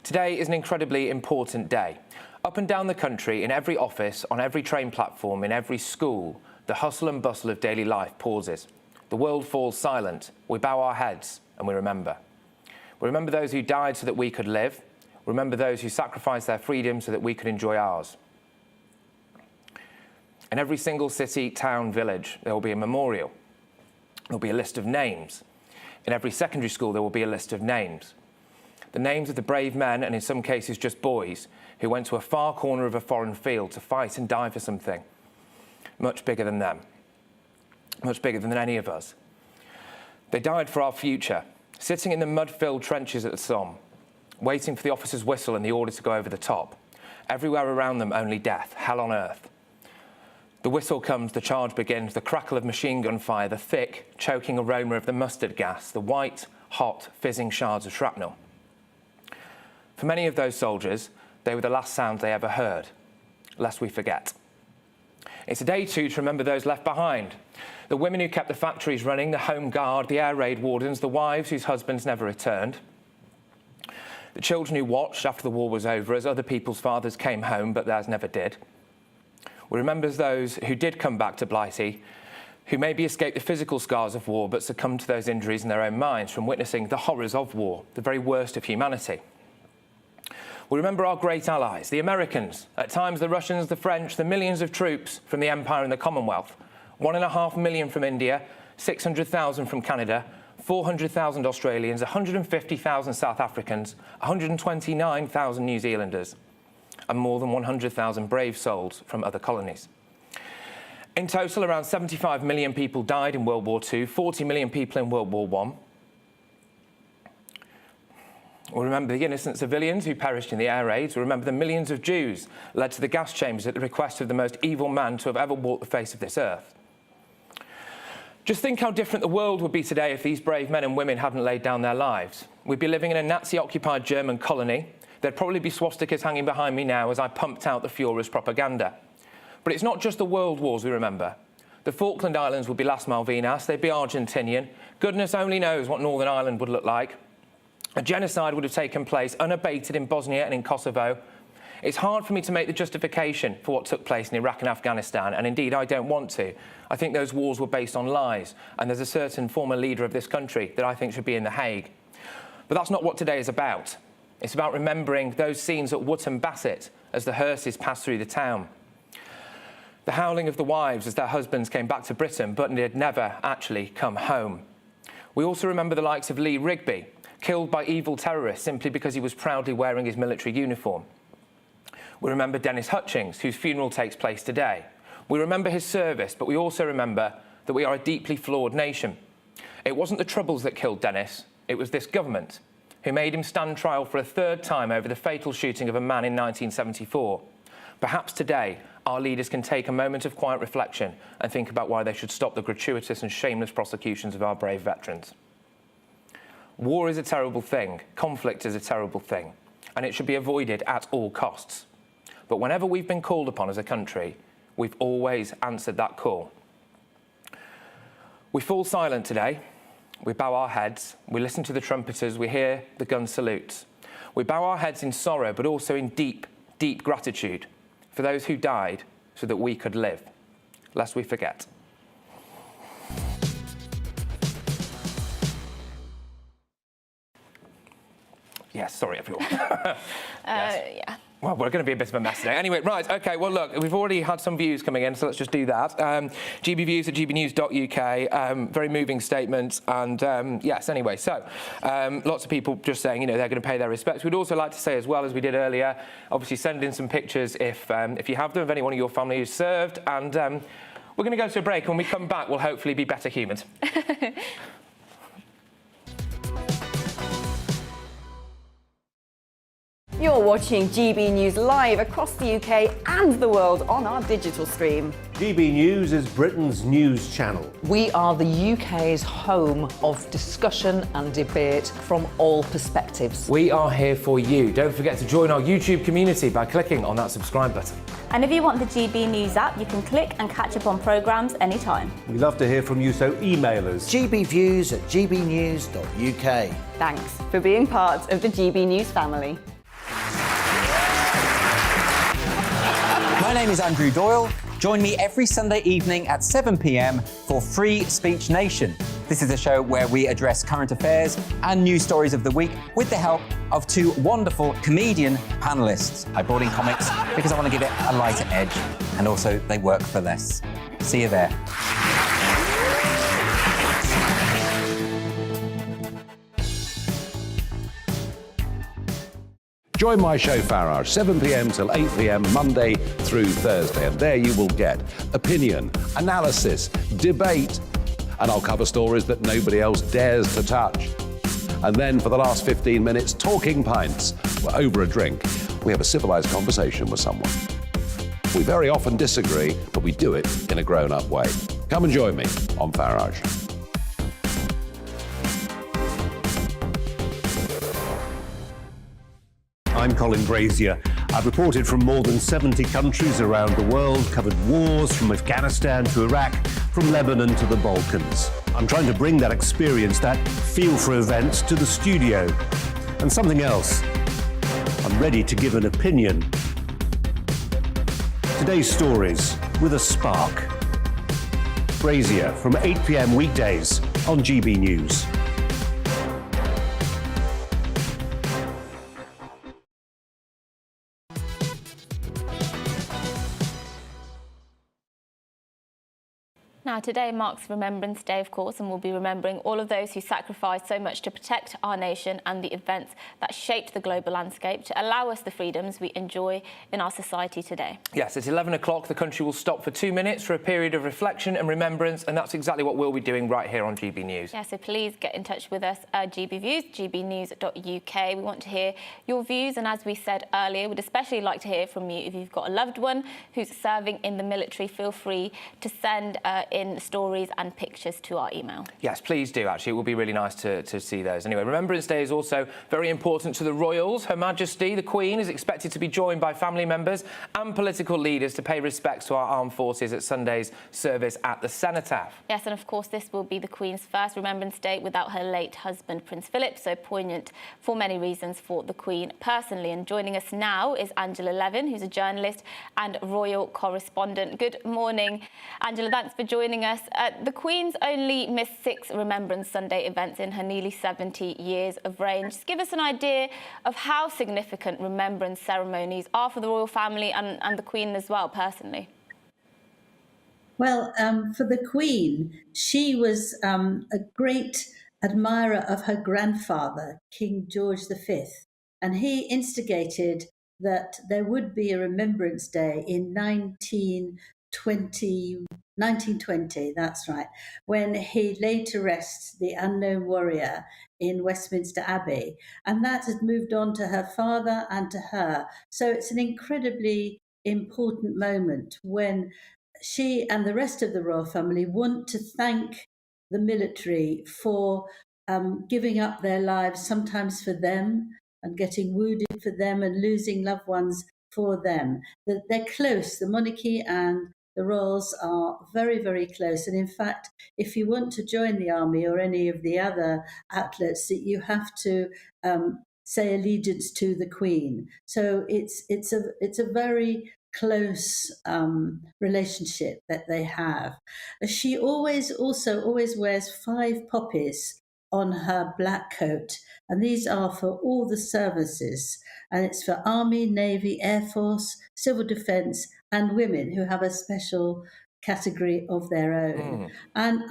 Today is an incredibly important day. Up and down the country, in every office, on every train platform, in every school, the hustle and bustle of daily life pauses. The world falls silent. We bow our heads and we remember. We remember those who died so that we could live. We remember those who sacrificed their freedom so that we could enjoy ours. In every single city, town, village, there will be a memorial. There will be a list of names. In every secondary school, there will be a list of names. The names of the brave men, and in some cases just boys, who went to a far corner of a foreign field to fight and die for something much bigger than them, much bigger than any of us. They died for our future, sitting in the mud-filled trenches at the Somme, waiting for the officer's whistle and the order to go over the top. Everywhere around them, only death, hell on earth. The whistle comes, the charge begins, the crackle of machine gun fire, the thick, choking aroma of the mustard gas, the white, hot, fizzing shards of shrapnel. For many of those soldiers, they were the last sounds they ever heard, lest we forget. It's a day, too, to remember those left behind. The women who kept the factories running, the home guard, the air raid wardens, the wives whose husbands never returned. The children who watched after the war was over as other people's fathers came home, but theirs never did. We remember those who did come back to Blighty, who maybe escaped the physical scars of war, but succumbed to those injuries in their own minds from witnessing the horrors of war, the very worst of humanity. We remember our great allies, the Americans, at times the Russians, the French, the millions of troops from the Empire and the Commonwealth, 1.5 million from India, 600,000 from Canada, 400,000 Australians, 150,000 South Africans, 129,000 New Zealanders. and more than 100,000 brave souls from other colonies. In total, around 75 million people died in World War II, 40 million people in World War I. We remember the innocent civilians who perished in the air raids. We remember the millions of Jews led to the gas chambers at the request of the most evil man to have ever walked the face of this earth. Just think how different the world would be today if these brave men and women hadn't laid down their lives. We'd be living in a Nazi-occupied German colony. There'd probably be swastikas hanging behind me now as I pumped out the Führer's propaganda. But it's not just the world wars we remember. The Falkland Islands would be Las Malvinas, they'd be Argentinian. Goodness only knows what Northern Ireland would look like. A genocide would have taken place unabated in Bosnia and in Kosovo. It's hard for me to make the justification for what took place in Iraq and Afghanistan, and indeed I don't want to. I think those wars were based on lies, and there's a certain former leader of this country that I think should be in The Hague. But that's not what today is about. It's about remembering those scenes at Wootton Bassett as the hearses passed through the town. The howling of the wives as their husbands came back to Britain, but had never actually come home. We also remember the likes of Lee Rigby, killed by evil terrorists simply because he was proudly wearing his military uniform. We remember Dennis Hutchings, whose funeral takes place today. We remember his service, but we also remember that we are a deeply flawed nation. It wasn't the Troubles that killed Dennis, it was this government, who made him stand trial for a third time over the fatal shooting of a man in 1974. Perhaps today, our leaders can take a moment of quiet reflection and think about why they should stop the gratuitous and shameless prosecutions of our brave veterans. War is a terrible thing, conflict is a terrible thing, and it should be avoided at all costs. But whenever we've been called upon as a country, we've always answered that call. We fall silent today, we bow our heads, we listen to the trumpeters, we hear the gun salutes. We bow our heads in sorrow, but also in deep, deep gratitude for those who died so that we could live, lest we forget. Yes, sorry everyone. Yes. Yeah. Well, we're going to be a bit of a mess today. Anyway, right, OK, well, look, we've already had some views coming in, so let's just do that. GBviews at gbnews.uk, very moving statement. And yes, anyway, so lots of people just saying, you know, they're going to pay their respects. We'd also like to say, as well as we did earlier, obviously send in some pictures if you have them, of anyone in your family who's served. And we're going to go to a break. When we come back, we'll hopefully be better humoured. You're watching GB News live across the UK and the world on our digital stream. GB News is Britain's news channel. We are the UK's home of discussion and debate from all perspectives. We are here for you. Don't forget to join our YouTube community by clicking on that subscribe button. And if you want the GB News app, you can click and catch up on programmes anytime. We love to hear from you, so email us. gbviews at gbnews.uk. Thanks for being part of the GB News family. My name is Andrew Doyle. Join me every Sunday evening at 7 p.m. for Free Speech Nation. This is a show where we address current affairs and news stories of the week with the help of two wonderful comedian panellists. I brought in comics because I want to give it a lighter edge, and also they work for less. See you there. Join my show Farage, 7 p.m. till 8 p.m. Monday through Thursday, and there you will get opinion, analysis, debate, and I'll cover stories that nobody else dares to touch. And then for the last 15 minutes, talking pints. We're over a drink. We have a civilised conversation with someone. We very often disagree, but we do it in a grown-up way. Come and join me on Farage. I'm Colin Brazier. I've reported from more than 70 countries around the world, covered wars from Afghanistan to Iraq, from Lebanon to the Balkans. I'm trying to bring that experience, that feel for events, to the studio. And something else. I'm ready to give an opinion. Today's stories with a spark. Brazier from 8 p.m. weekdays on GB News. Now, today marks Remembrance Day, of course, and we'll be remembering all of those who sacrificed so much to protect our nation and the events that shaped the global landscape to allow us the freedoms we enjoy in our society today. Yes, at 11 o'clock, the country will stop for 2 minutes for a period of reflection and remembrance, and that's exactly what we'll be doing right here on GB News. Yeah, so please get in touch with us at GB Views, gbnews.uk. We want to hear your views, and as we said earlier, we'd especially like to hear from you. If you've got a loved one who's serving in the military, feel free to send in stories and pictures to our email. Yes, please do, actually. It will be really nice to see those. Anyway, Remembrance Day is also very important to the royals. Her Majesty, the Queen, is expected to be joined by family members and political leaders to pay respects to our armed forces at Sunday's service at the Cenotaph. Yes, and of course, this will be the Queen's first Remembrance Day without her late husband, Prince Philip, so poignant for many reasons for the Queen personally. And joining us now is Angela Levin, who's a journalist and royal correspondent. Good morning, Angela. Thanks for joining us. The Queen's only missed 6 Remembrance Sunday events in her nearly 70 years of reign. Just give us an idea of how significant remembrance ceremonies are for the royal family and the Queen as well, personally. Well, for the Queen, she was a great admirer of her grandfather, King George V, and he instigated that there would be a Remembrance Day in 1920, that's right, when he laid to rest the unknown warrior in Westminster Abbey. And that has moved on to her father and to her. So it's an incredibly important moment when she and the rest of the royal family want to thank the military for giving up their lives, sometimes for them, and getting wounded for them and losing loved ones for them. That they're close, the monarchy and the royals are very, very close. And in fact, if you want to join the army or any of the other outlets, that you have to say allegiance to the Queen. So it's a very close relationship that they have. She always wears 5 poppies on her black coat, and these are for all the services, and it's for Army, Navy, Air Force, Civil Defence and women who have a special category of their own. And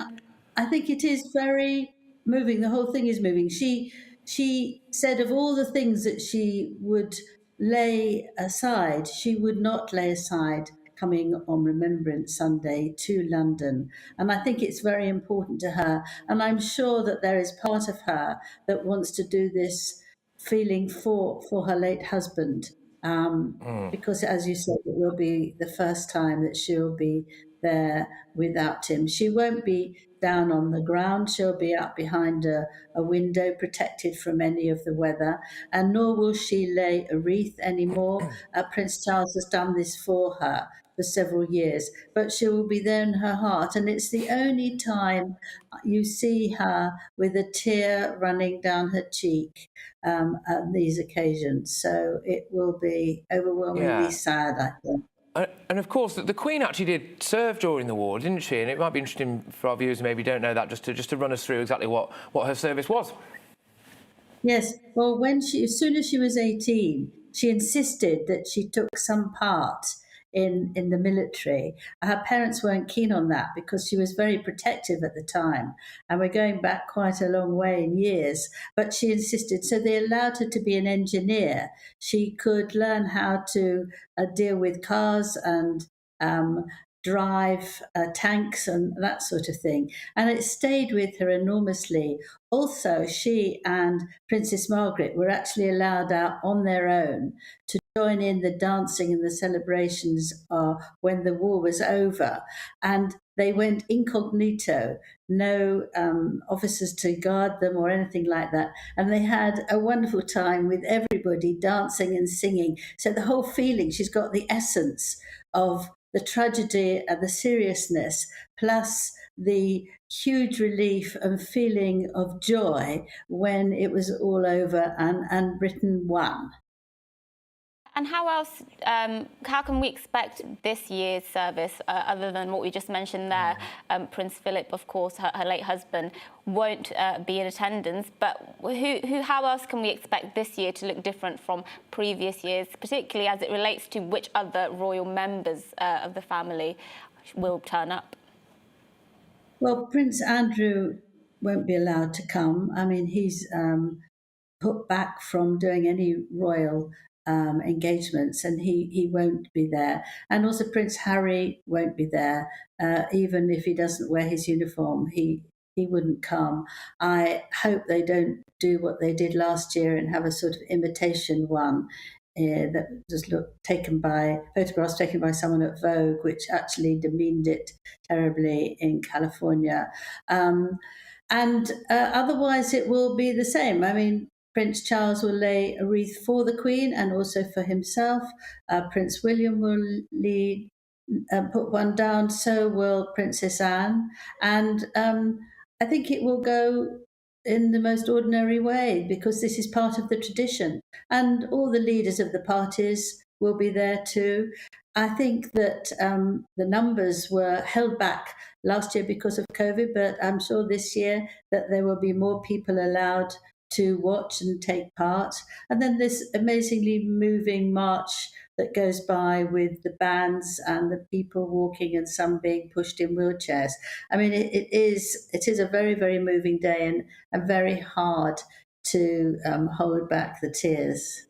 I think it is very moving. The whole thing is moving. She said of all the things that she would lay aside, she would not lay aside coming on Remembrance Sunday to London. And I think it's very important to her. And I'm sure that there is part of her that wants to do this feeling for her late husband. Because, as you said, it will be the first time that she'll be there without him. She won't be down on the ground. She'll be up behind a window, protected from any of the weather, and nor will she lay a wreath anymore. Prince Charles has done this for her for several years, but she will be there in her heart, and it's the only time you see her with a tear running down her cheek at these occasions. So it will be overwhelmingly sad, I think. And of course, the Queen actually did serve during the war, didn't she? And it might be interesting for our viewers who maybe don't know that, just to run us through exactly what her service was. Yes, well, as soon as she was 18, she insisted that she took some part in the military. Her parents weren't keen on that because she was very protective at the time, and we're going back quite a long way in years, but she insisted. So they allowed her to be an engineer. She could learn how to deal with cars and drive tanks and that sort of thing. And it stayed with her enormously. Also, she and Princess Margaret were actually allowed out on their own to join in the dancing and the celebrations when the war was over. And they went incognito, no officers to guard them or anything like that. And they had a wonderful time with everybody dancing and singing. So the whole feeling, she's got the essence of the tragedy and the seriousness, plus the huge relief and feeling of joy when it was all over and Britain won. And how else, how can we expect this year's service, other than what we just mentioned there? Prince Philip, of course, her late husband, won't be in attendance, but how else can we expect this year to look different from previous years, particularly as it relates to which other royal members of the family will turn up? Well, Prince Andrew won't be allowed to come. I mean, he's put back from doing any royal engagements, and he won't be there. And also, Prince Harry won't be there, even if he doesn't wear his uniform. He wouldn't come. I hope they don't do what they did last year and have a sort of imitation one. That just photographs taken by someone at Vogue, which actually demeaned it terribly in California. And otherwise, it will be the same. I mean, Prince Charles will lay a wreath for the Queen and also for himself. Prince William will put one down, so will Princess Anne. And I think it will go in the most ordinary way because this is part of the tradition. And all the leaders of the parties will be there too. I think that the numbers were held back last year because of COVID, but I'm sure this year that there will be more people allowed to watch and take part. And then this amazingly moving march that goes by with the bands and the people walking and some being pushed in wheelchairs. I mean, it is a very, very moving day and very hard to hold back the tears.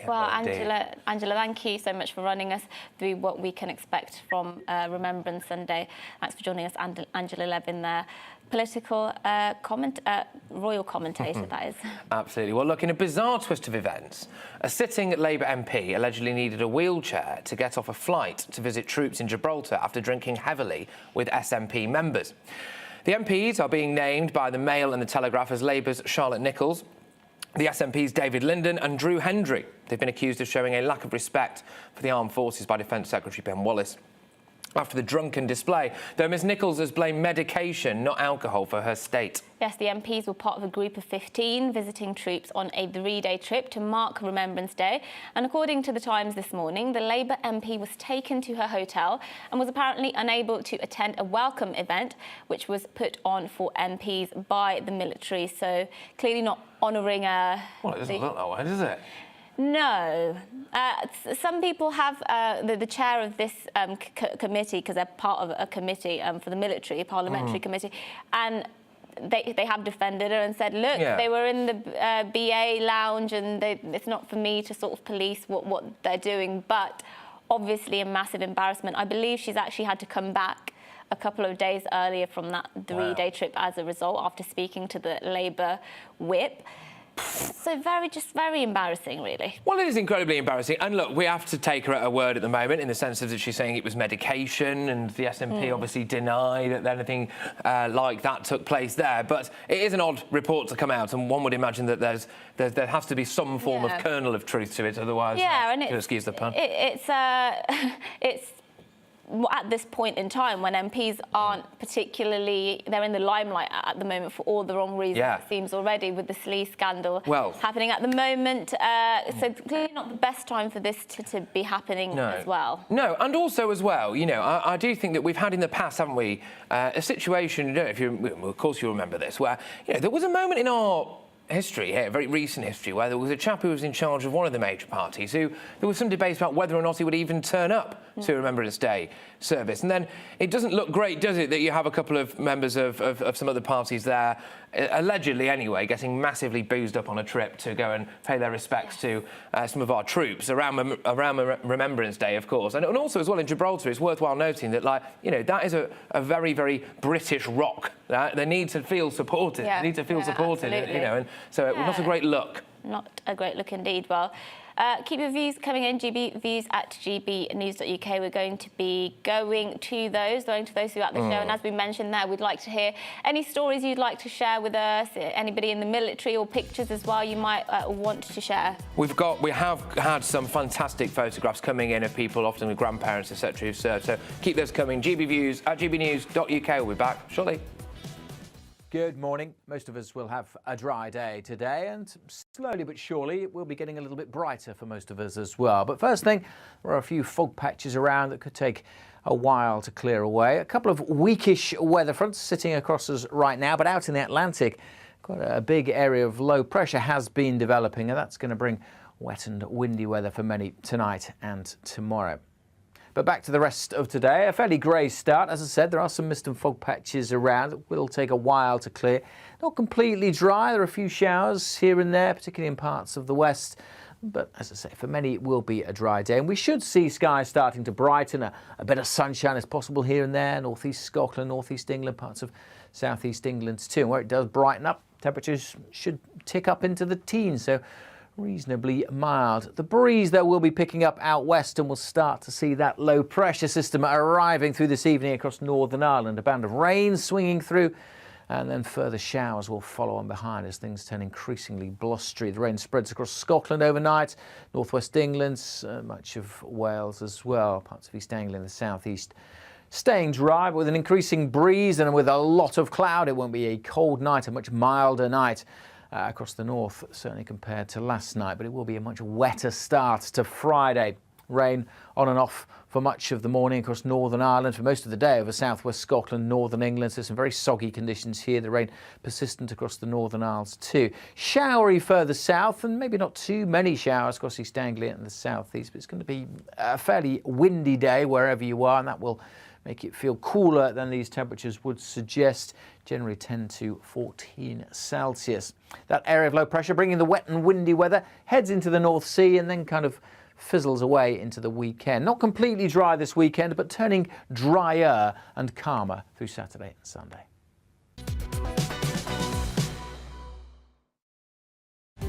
Well, Angela, thank you so much for running us through what we can expect from Remembrance Sunday. Thanks for joining us, Angela Levin there. Political royal commentator, that is. Absolutely. Well, look, in a bizarre twist of events, a sitting Labour MP allegedly needed a wheelchair to get off a flight to visit troops in Gibraltar after drinking heavily with SNP members. The MPs are being named by the Mail and the Telegraph as Labour's Charlotte Nichols, the SNP's David Linden and Drew Hendry. They've been accused of showing a lack of respect for the armed forces by Defence Secretary Ben Wallace after the drunken display, though Ms Nichols has blamed medication, not alcohol, for her state. Yes, the MPs were part of a group of 15 visiting troops on a 3-day trip to mark Remembrance Day. And according to the Times this morning, the Labour MP was taken to her hotel and was apparently unable to attend a welcome event, which was put on for MPs by the military. So clearly not honouring Well, it doesn't look that way, does it? No. Some people have the chair of this committee, because they're part of a committee for the military, a parliamentary committee, and they have defended her and said, look, they were in the BA lounge and it's not for me to sort of police what they're doing, but obviously a massive embarrassment. I believe she's actually had to come back a couple of days earlier from that 3-day trip as a result, after speaking to the Labour whip. So very embarrassing, really. Well, it is incredibly embarrassing. And look, we have to take her at her word at the moment, in the sense that she's saying it was medication, and the SNP obviously deny that anything like that took place there. But it is an odd report to come out, and one would imagine that there has to be some form of kernel of truth to it, otherwise, excuse the pun. It's at this point in time when MPs aren't particularly, they're in the limelight at the moment for all the wrong reasons, it seems already, with the Slee scandal happening at the moment. So clearly not the best time for this to be happening as well. No, and also as well, you know, I do think that we've had in the past, haven't we, a situation, I don't know if you, of course you'll remember this, where, you know, there was a moment in our history here, very recent history, where there was a chap who was in charge of one of the major parties who there was some debate about whether or not he would even turn up to Remembrance Day service. And then it doesn't look great, does it, that you have a couple of members of some other parties there, allegedly anyway, getting massively boozed up on a trip to go and pay their respects to some of our troops around Remembrance Day, of course. And also as well in Gibraltar, it's worthwhile noting that, like, you know, that is a very, very British rock. They need to feel supported. They need to feel supported, you know, and so it was not a great look. Not a great look indeed. Well, keep your views coming in, gbviews@gbnews.uk. We're going to be going to those throughout the show. And as we mentioned there, we'd like to hear any stories you'd like to share with us, anybody in the military, or pictures as well you might want to share. We have had some fantastic photographs coming in of people, often with grandparents, etc., who've served. So keep those coming. gbviews@gbnews.uk. We'll be back shortly. Good morning. Most of us will have a dry day today, and slowly but surely it will be getting a little bit brighter for most of us as well. But first thing, there are a few fog patches around that could take a while to clear away. A couple of weakish weather fronts sitting across us right now, but out in the Atlantic, quite a big area of low pressure has been developing, and that's going to bring wet and windy weather for many tonight and tomorrow. But back to the rest of today, a fairly grey start. As I said, there are some mist and fog patches around. It will take a while to clear. Not completely dry. There are a few showers here and there, particularly in parts of the west. But as I say, for many it will be a dry day, and we should see skies starting to brighten. A bit of sunshine is possible here and there, northeast Scotland, northeast England, parts of southeast England too. And where it does brighten up, temperatures should tick up into the teens, so reasonably mild. The breeze, though, will be picking up out west, and we'll start to see that low pressure system arriving through this evening across Northern Ireland. A band of rain swinging through, and then further showers will follow on behind as things turn increasingly blustery. The rain spreads across Scotland overnight, northwest England, much of Wales as well, parts of East Anglia and the southeast. Staying dry, but with an increasing breeze and with a lot of cloud. It won't be a cold night, a much milder night across the north, certainly compared to last night, but it will be a much wetter start to Friday. Rain on and off for much of the morning across Northern Ireland, for most of the day over southwest Scotland, northern England. So some very soggy conditions here. The rain persistent across the Northern Isles too. Showery further south, and maybe not too many showers across East Anglia and the southeast, but it's going to be a fairly windy day wherever you are, and that will make it feel cooler than these temperatures would suggest, generally 10 to 14 Celsius. That area of low pressure bringing the wet and windy weather heads into the North Sea and then kind of fizzles away into the weekend. Not completely dry this weekend, but turning drier and calmer through Saturday and Sunday.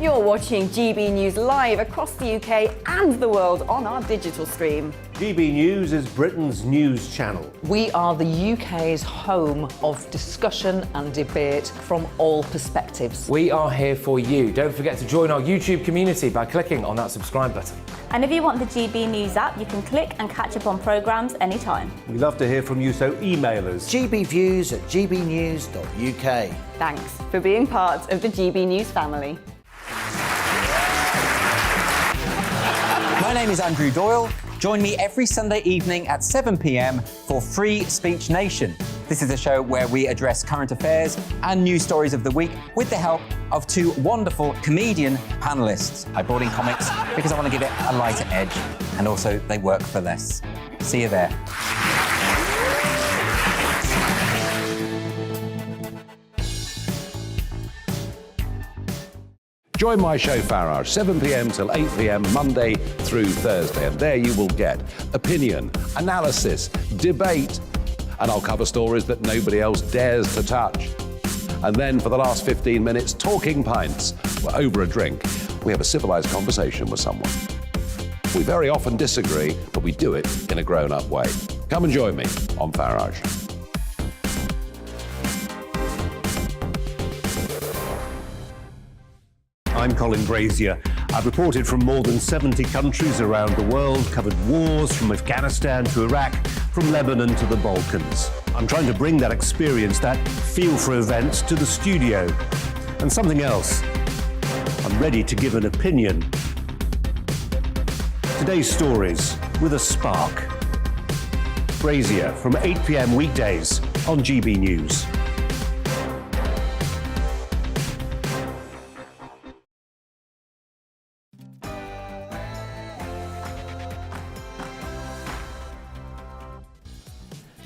You're watching GB News live across the UK and the world on our digital stream. GB News is Britain's news channel. We are the UK's home of discussion and debate from all perspectives. We are here for you. Don't forget to join our YouTube community by clicking on that subscribe button. And if you want the GB News app, you can click and catch up on programmes anytime. We love to hear from you, so email us. gbviews@gbnews.uk. Thanks for being part of the GB News family. My name is Andrew Doyle. Join me every Sunday evening at 7 p.m. for Free Speech Nation. This is a show where we address current affairs and news stories of the week with the help of two wonderful comedian panellists. I brought in comics because I want to give it a lighter edge, and also they work for less. See you there. Join my show Farage, 7 p.m. till 8 p.m. Monday through Thursday, and there you will get opinion, analysis, debate, and I'll cover stories that nobody else dares to touch. And then for the last 15 minutes, talking pints. We're over a drink. We have a civilised conversation with someone. We very often disagree, but we do it in a grown-up way. Come and join me on Farage. I'm Colin Brazier. I've reported from more than 70 countries around the world, covered wars from Afghanistan to Iraq, from Lebanon to the Balkans. I'm trying to bring that experience, that feel for events, to the studio. And something else, I'm ready to give an opinion. Today's stories with a spark. Brazier from 8 p.m. weekdays on GB News.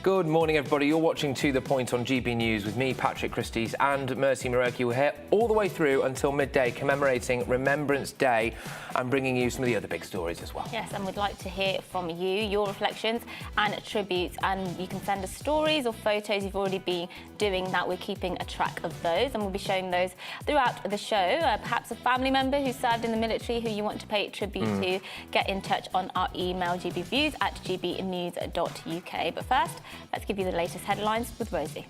Good morning, everybody. You're watching To The Point on GB News with me, Patrick Christys, and Mercy Muraki. We're here all the way through until midday, commemorating Remembrance Day and bringing you some of the other big stories as well. Yes, and we'd like to hear from you, your reflections and tributes, and you can send us stories or photos. You've already been doing that. We're keeping a track of those, and we'll be showing those throughout the show. Perhaps a family member who served in the military who you want to pay tribute to, get in touch on our email, gbviews@gbnews.uk. But first, let's give you the latest headlines with Rosie.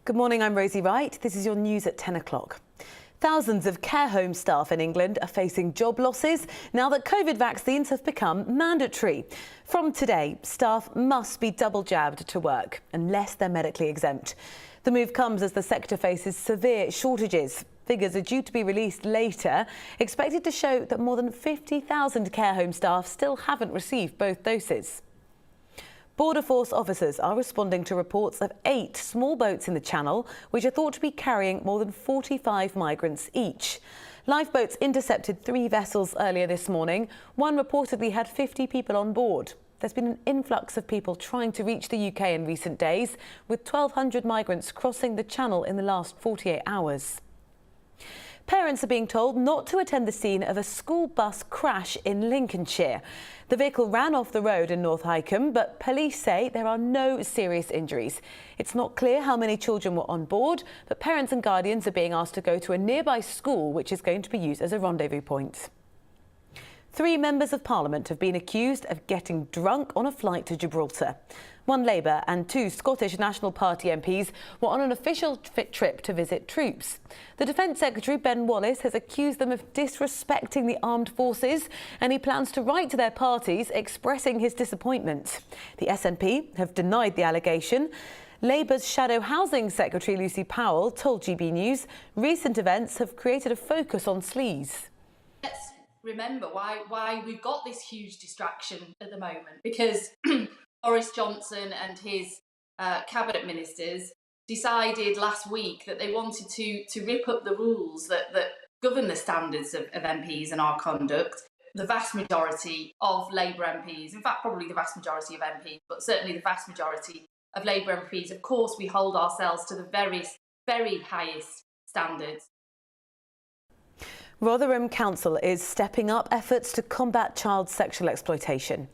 Good morning, I'm Rosie Wright. This is your news at 10 o'clock. Thousands of care home staff in England are facing job losses now that COVID vaccines have become mandatory. From today, staff must be double jabbed to work unless they're medically exempt. The move comes as the sector faces severe shortages. Figures are due to be released later, expected to show that more than 50,000 care home staff still haven't received both doses. Border Force officers are responding to reports of 8 small boats in the Channel, which are thought to be carrying more than 45 migrants each. Lifeboats intercepted 3 vessels earlier this morning. One reportedly had 50 people on board. There's been an influx of people trying to reach the UK in recent days, with 1,200 migrants crossing the Channel in the last 48 hours. Parents are being told not to attend the scene of a school bus crash in Lincolnshire. The vehicle ran off the road in North Wycombe, but police say there are no serious injuries. It's not clear how many children were on board, but parents and guardians are being asked to go to a nearby school, which is going to be used as a rendezvous point. 3 members of Parliament have been accused of getting drunk on a flight to Gibraltar. 1 Labour and 2 Scottish National Party MPs were on an official trip to visit troops. The Defence Secretary, Ben Wallace, has accused them of disrespecting the armed forces, and he plans to write to their parties expressing his disappointment. The SNP have denied the allegation. Labour's Shadow Housing Secretary Lucy Powell told GB News recent events have created a focus on sleaze. Let's remember why we've got this huge distraction at the moment, because Boris Johnson and his cabinet ministers decided last week that they wanted to rip up the rules that govern the standards of MPs and our conduct. The vast majority of Labour MPs, in fact probably the vast majority of MPs, but certainly the vast majority of Labour MPs, of course we hold ourselves to the very highest standards. Rotherham Council is stepping up efforts to combat child sexual exploitation.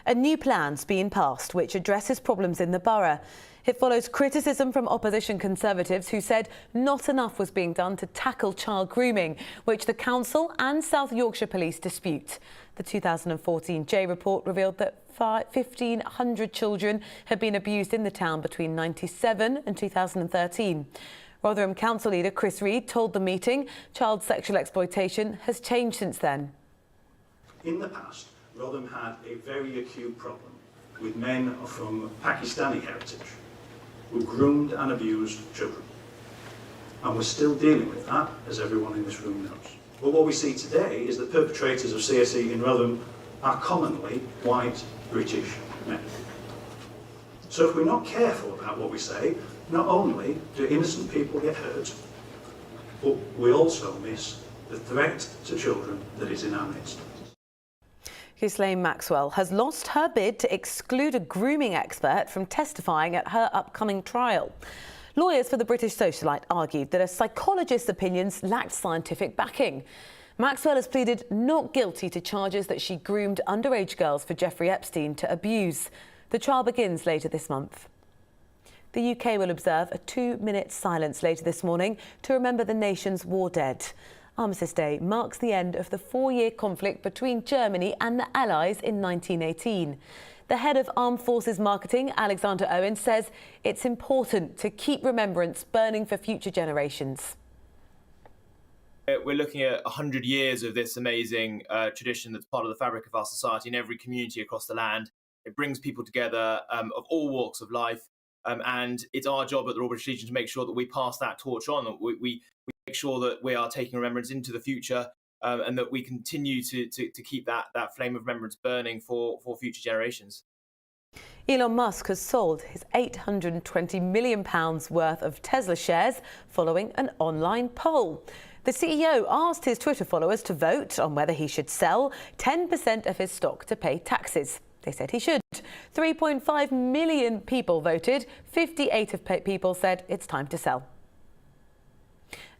A new plan's been passed which addresses problems in the borough. It follows criticism from opposition Conservatives who said not enough was being done to tackle child grooming, which the council and South Yorkshire Police dispute. The 2014 J report revealed that 1,500 children had been abused in the town between 1997 and 2013. Rotherham Council leader Chris Reid told the meeting child sexual exploitation has changed since then. In the past, Rotherham had a very acute problem with men from Pakistani heritage who groomed and abused children. And we're still dealing with that, as everyone in this room knows. But what we see today is that perpetrators of CSE in Rotherham are commonly white British men. So if we're not careful about what we say, not only do innocent people get hurt, but we also miss the threat to children that is in our midst. Ghislaine Maxwell has lost her bid to exclude a grooming expert from testifying at her upcoming trial. Lawyers for the British socialite argued that a psychologist's opinions lacked scientific backing. Maxwell has pleaded not guilty to charges that she groomed underage girls for Jeffrey Epstein to abuse. The trial begins later this month. The UK will observe a 2-minute silence later this morning to remember the nation's war dead. Armistice Day marks the end of the 4-year conflict between Germany and the Allies in 1918. The head of Armed Forces Marketing, Alexander Owen, says it's important to keep remembrance burning for future generations. We're looking at 100 years of this amazing tradition that's part of the fabric of our society in every community across the land. It brings people together of all walks of life. And it's our job at the Royal British Legion to make sure that we pass that torch on, that we make sure that we are taking remembrance into the future, and that we continue to keep that flame of remembrance burning for future generations. Elon Musk has sold his £820 million worth of Tesla shares following an online poll. The CEO asked his Twitter followers to vote on whether he should sell 10% of his stock to pay taxes. They said he should. 3.5 million people voted. 58 of people said it's time to sell.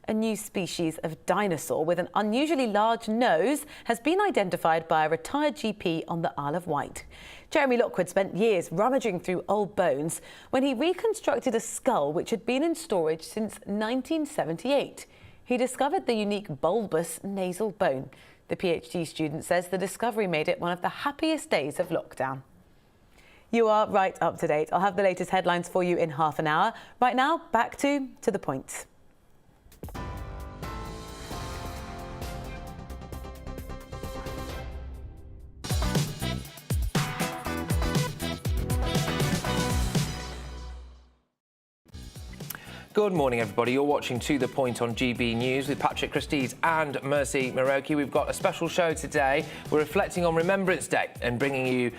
A new species of dinosaur with an unusually large nose has been identified by a retired GP on the Isle of Wight. Jeremy Lockwood spent years rummaging through old bones when he reconstructed a skull which had been in storage since 1978. He discovered the unique bulbous nasal bone. The PhD student says the discovery made it one of the happiest days of lockdown. You are right up to date. I'll have the latest headlines for you in half an hour. Right now, back to the point. Good morning, everybody. You're watching To The Point on GB News with Patrick Christie's and Mercy Maroki. We've got a special show today. We're reflecting on Remembrance Day and bringing you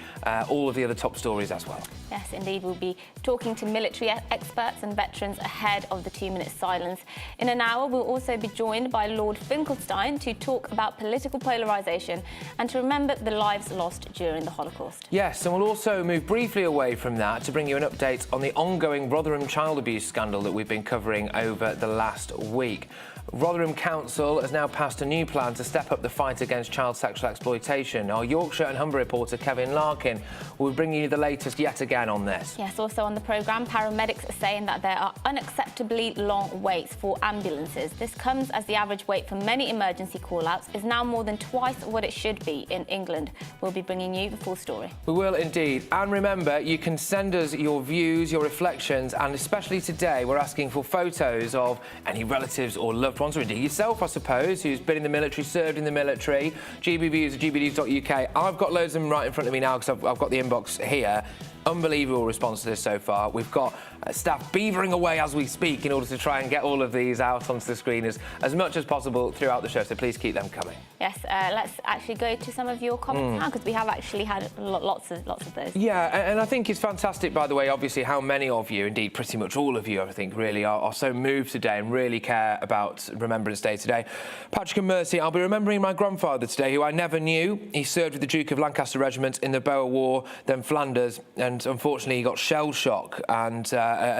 all of the other top stories as well. Yes, indeed. We'll be talking to military experts and veterans ahead of the 2-minute silence. In an hour, we'll also be joined by Lord Finkelstein to talk about political polarisation and to remember the lives lost during the Holocaust. Yes, and we'll also move briefly away from that to bring you an update on the ongoing Rotherham child abuse scandal that we've been covering over the last week. Rotherham Council has now passed a new plan to step up the fight against child sexual exploitation. Our Yorkshire and Humber reporter Kevin Larkin will bring you the latest yet again on this. Yes, also on the programme, paramedics are saying that there are unacceptably long waits for ambulances. This comes as the average wait for many emergency call-outs is now more than twice what it should be in England. We'll be bringing you the full story. We will indeed. And remember, you can send us your views, your reflections, and especially today, we're asking for photos of any relatives or loved ones, or indeed yourself, I suppose, who's been in the military, served in the military. GBViews at gbnews.uk. I've got loads of them right in front of me now because I've got the inbox here. Unbelievable response to this so far. We've got staff beavering away as we speak in order to try and get all of these out onto the screen as much as possible throughout the show, so please keep them coming. Yes, let's actually go to some of your comments now, because we have actually had lots of those. Yeah, and I think it's fantastic, by the way, obviously, how many of you, indeed pretty much all of you, I think, really are so moved today and really care about Remembrance Day today. Patrick and Mercy, I'll be remembering my grandfather today, who I never knew. He served with the Duke of Lancaster Regiment in the Boer War, then Flanders, and unfortunately he got shell shock. And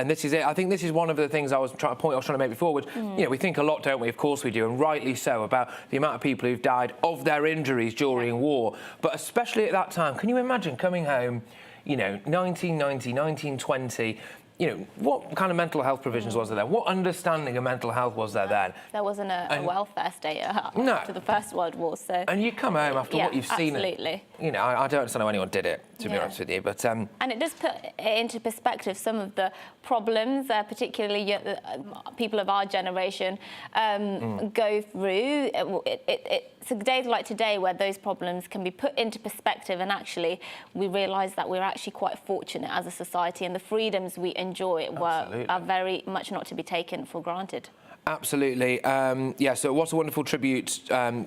this is it. I think this is one of the things I was trying to make before, which, you know, we think a lot, don't we? Of course we do, and rightly so, about the amount of people who've died of their injuries during war. But especially at that time, can you imagine coming home, you know, 1990, 1920, you know, what kind of mental health provisions was there then? What understanding of mental health was there then? There wasn't a welfare state after the First World War, so... And you come home after what you've seen... absolutely. You know, I don't understand how anyone did it, to be honest with you, but... And it does put into perspective some of the problems, particularly people of our generation go through. So days like today where those problems can be put into perspective, and actually we realise that we're actually quite fortunate as a society, and the freedoms we enjoy are very much not to be taken for granted. Absolutely. Yeah, so what a wonderful tribute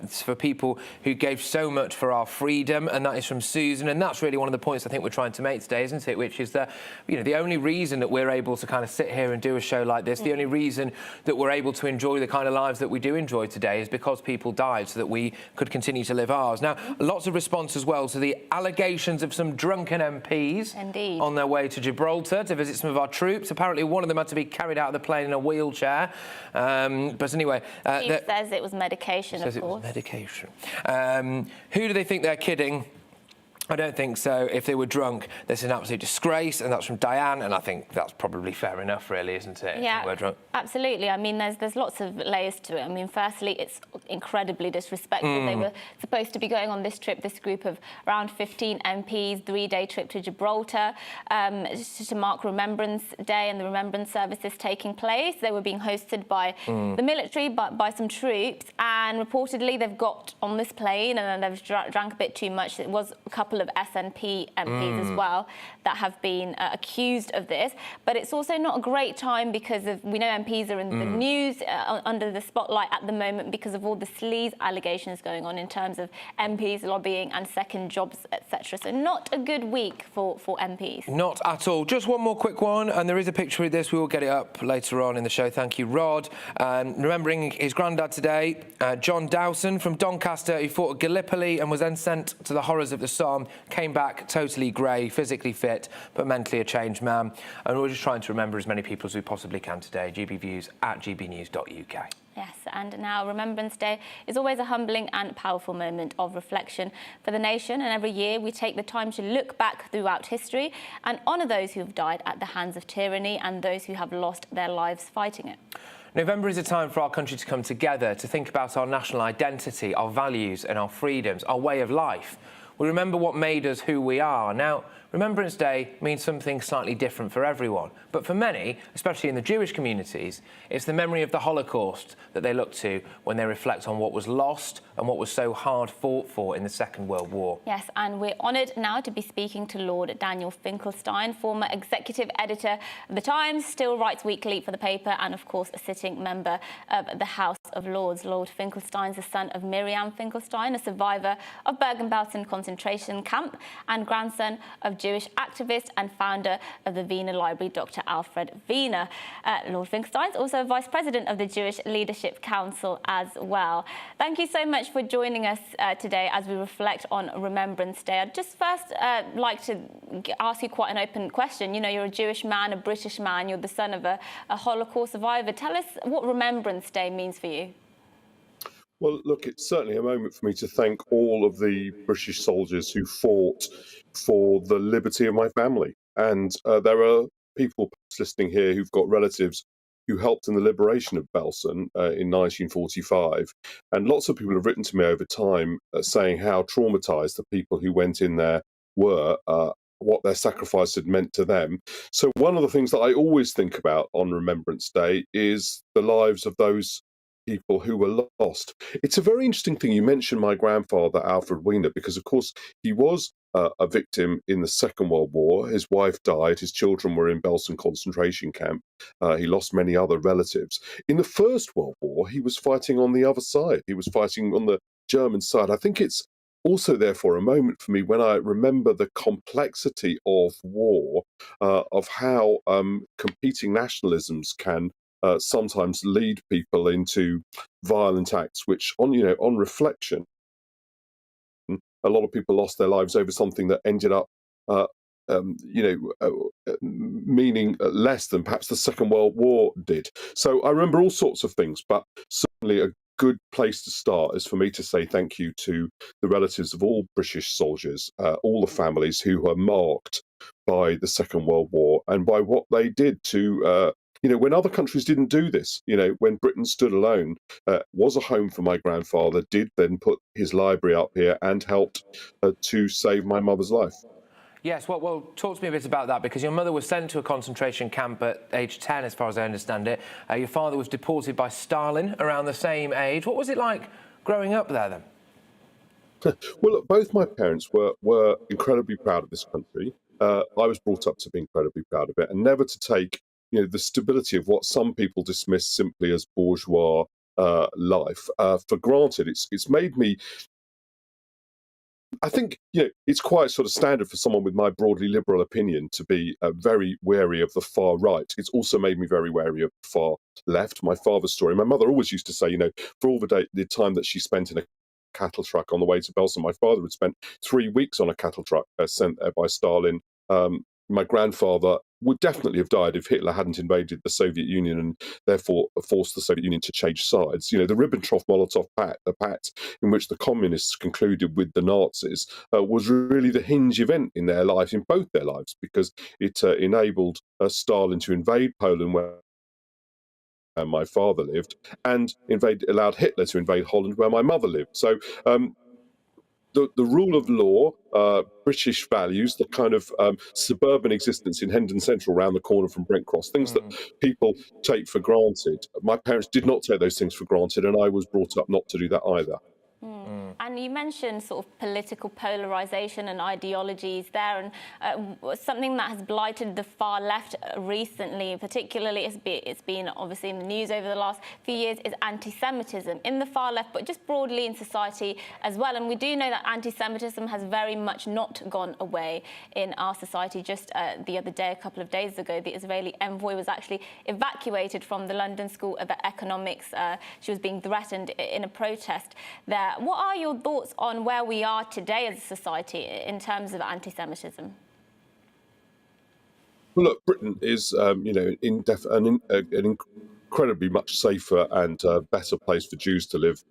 for people who gave so much for our freedom, and that is from Susan, and that's really one of the points I think we're trying to make today, isn't it? Which is that, you know, the only reason that we're able to kind of sit here and do a show like this, the only reason that we're able to enjoy the kind of lives that we do enjoy today is because people died so that we could continue to live ours. Now, lots of response as well to the allegations of some drunken MPs on their way to Gibraltar to visit some of our troops. Apparently one of them had to be carried out of the plane in a wheelchair. But anyway... He says it was medication, of course. Says it was medication. Who do they think they're kidding? I don't think so. If they were drunk, this is an absolute disgrace, and that's from Diane, and I think that's probably fair enough, really, isn't it? Yeah, if we're drunk. Absolutely. I mean, there's lots of layers to it. I mean, firstly, it's incredibly disrespectful. They were supposed to be going on this trip, this group of around 15 MPs, 3-day trip to Gibraltar, to mark Remembrance Day and the Remembrance services taking place. They were being hosted by the military, but by some troops, and reportedly they've got on this plane and then they've drank a bit too much. It was a couple of SNP MPs as well that have been accused of this. But it's also not a great time because we know MPs are in the news under the spotlight at the moment because of all the sleaze allegations going on in terms of MPs lobbying and second jobs, etc. So not a good week for MPs. Not at all. Just one more quick one, and there is a picture of this. We will get it up later on in the show. Thank you, Rod. Remembering his granddad today, John Dowson from Doncaster, who fought at Gallipoli and was then sent to the horrors of the Somme, came back totally grey, physically fit, but mentally a changed man. And we're just trying to remember as many people as we possibly can today. GBViews at gbnews.uk. Yes, and now Remembrance Day is always a humbling and powerful moment of reflection for the nation, and every year we take the time to look back throughout history and honour those who have died at the hands of tyranny and those who have lost their lives fighting it. November is a time for our country to come together, to think about our national identity, our values and our freedoms, our way of life. We remember what made us who we are. Now, Remembrance Day means something slightly different for everyone. But for many, especially in the Jewish communities, it's the memory of the Holocaust that they look to when they reflect on what was lost and what was so hard fought for in the Second World War. Yes, and we're honoured now to be speaking to Lord Daniel Finkelstein, former executive editor of The Times, still writes weekly for the paper, and of course a sitting member of the House of Lords. Lord Finkelstein's the son of Miriam Finkelstein, a survivor of Bergen-Belsen concentration camp, and grandson of Jewish activist and founder of the Wiener Library, Dr. Alfred Wiener. Lord Finkelstein is also Vice President of the Jewish Leadership Council as well. Thank you so much for joining us today as we reflect on Remembrance Day. I'd just first like to ask you quite an open question. You know, you're a Jewish man, a British man, you're the son of a Holocaust survivor. Tell us what Remembrance Day means for you. Well, look, it's certainly a moment for me to thank all of the British soldiers who fought for the liberty of my family. And there are people listening here who've got relatives who helped in the liberation of Belsen in 1945. And lots of people have written to me over time saying how traumatized the people who went in there were, what their sacrifice had meant to them. So one of the things that I always think about on Remembrance Day is the lives of those people who were lost. It's a very interesting thing. You mentioned my grandfather, Alfred Wiener, because, of course, he was a victim in the Second World War. His wife died. His children were in Belsen concentration camp. He lost many other relatives. In the First World War, he was fighting on the other side. He was fighting on the German side. I think it's also, therefore, a moment for me when I remember the complexity of war, of how competing nationalisms can sometimes lead people into violent acts, which, on reflection, a lot of people lost their lives over something that ended up, meaning less than perhaps the Second World War did. So I remember all sorts of things, but certainly a good place to start is for me to say thank you to the relatives of all British soldiers, all the families who were marked by the Second World War and by what they did to when other countries didn't do this, when Britain stood alone, was a home for my grandfather, did then put his library up here and helped to save my mother's life. Yes, well, talk to me a bit about that, because your mother was sent to a concentration camp at age 10, as far as I understand it. Your father was deported by Stalin around the same age. What was it like growing up there, then? Well, look, both my parents were incredibly proud of this country. I was brought up to be incredibly proud of it, and never to take the stability of what some people dismiss simply as bourgeois life for granted. It's made me, I think, it's quite sort of standard for someone with my broadly liberal opinion to be very wary of the far right. It's also made me very wary of the far left. My father's story, my mother always used to say, for all the time that she spent in a cattle truck on the way to Belsen, my father had spent 3 weeks on a cattle truck sent there by Stalin. My grandfather would definitely have died if Hitler hadn't invaded the Soviet Union and therefore forced the Soviet Union to change sides. The Ribbentrop-Molotov pact, the pact in which the communists concluded with the Nazis, was really the hinge event in their lives, in both their lives, because it enabled Stalin to invade Poland, where my father lived, and allowed Hitler to invade Holland, where my mother lived. So the rule of law, British values, the kind of suburban existence in Hendon Central around the corner from Brent Cross, things that people take for granted. My parents did not take those things for granted, and I was brought up not to do that either. And you mentioned sort of political polarisation and ideologies there, and something that has blighted the far left recently, particularly it's been obviously in the news over the last few years, is anti-Semitism in the far left, but just broadly in society as well. And we do know that anti-Semitism has very much not gone away in our society. Just the other day, a couple of days ago, the Israeli envoy was actually evacuated from the London School of Economics. She was being threatened in a protest there. What are your thoughts on where we are today as a society in terms of anti-Semitism? Well, look, Britain is, an incredibly much safer and better place for Jews to live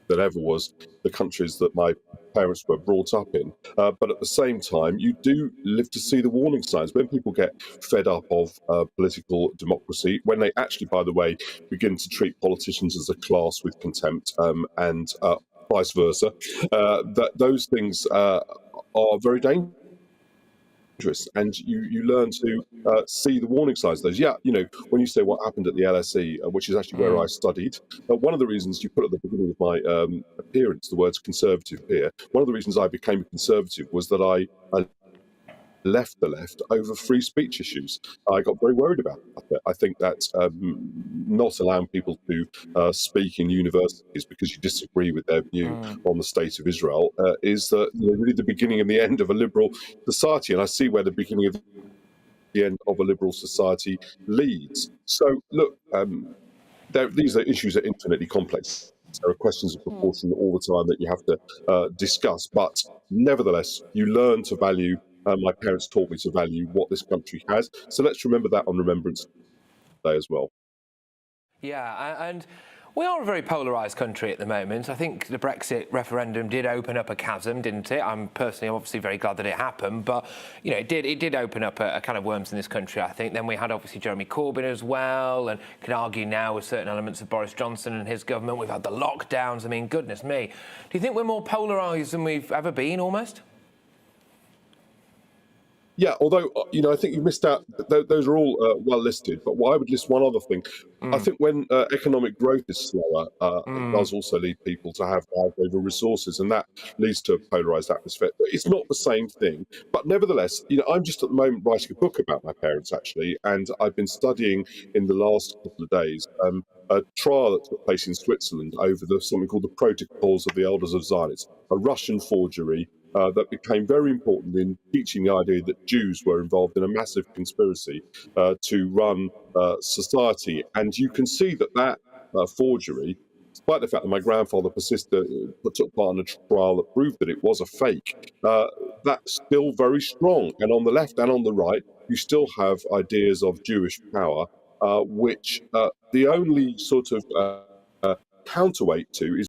than ever was the countries that my parents were brought up in. But at the same time, you do live to see the warning signs. When people get fed up of political democracy, when they actually, by the way, begin to treat politicians as a class with contempt and vice versa, that those things are very dangerous. dangerous, and you learn to see the warning signs. Those, when you say what happened at the LSE, which is actually where I studied, one of the reasons you put at the beginning of my appearance the words conservative here. One of the reasons I became a conservative was that I left the left over free speech issues. I got very worried about it. I think that not allowing people to speak in universities because you disagree with their view on the state of Israel is really the beginning and the end of a liberal society. And I see where the beginning of the end of a liberal society leads. So, look, these are issues that are infinitely complex. There are questions of proportion all the time that you have to discuss. But nevertheless, you learn to value. My parents taught me to value what this country has. So let's remember that on Remembrance Day as well. Yeah, and we are a very polarised country at the moment. I think the Brexit referendum did open up a chasm, didn't it? I'm personally obviously very glad that it happened, but it did open up a kind of worms in this country, I think. Then we had obviously Jeremy Corbyn as well, and can argue now with certain elements of Boris Johnson and his government. We've had the lockdowns. I mean, goodness me. Do you think we're more polarised than we've ever been, almost? Yeah, although, I think you missed out. Those are all well listed. But I would list one other thing. I think when economic growth is slower, it does also lead people to have over resources, and that leads to a polarised atmosphere. It's not the same thing. But nevertheless, I'm just at the moment writing a book about my parents, actually, and I've been studying in the last couple of days a trial that took place in Switzerland over something called the Protocols of the Elders of Zion. It's a Russian forgery that became very important in teaching the idea that Jews were involved in a massive conspiracy to run society. And you can see that forgery, despite the fact that my grandfather took part in a trial that proved that it was a fake, that's still very strong. And on the left and on the right, you still have ideas of Jewish power, which the only sort of counterweight to is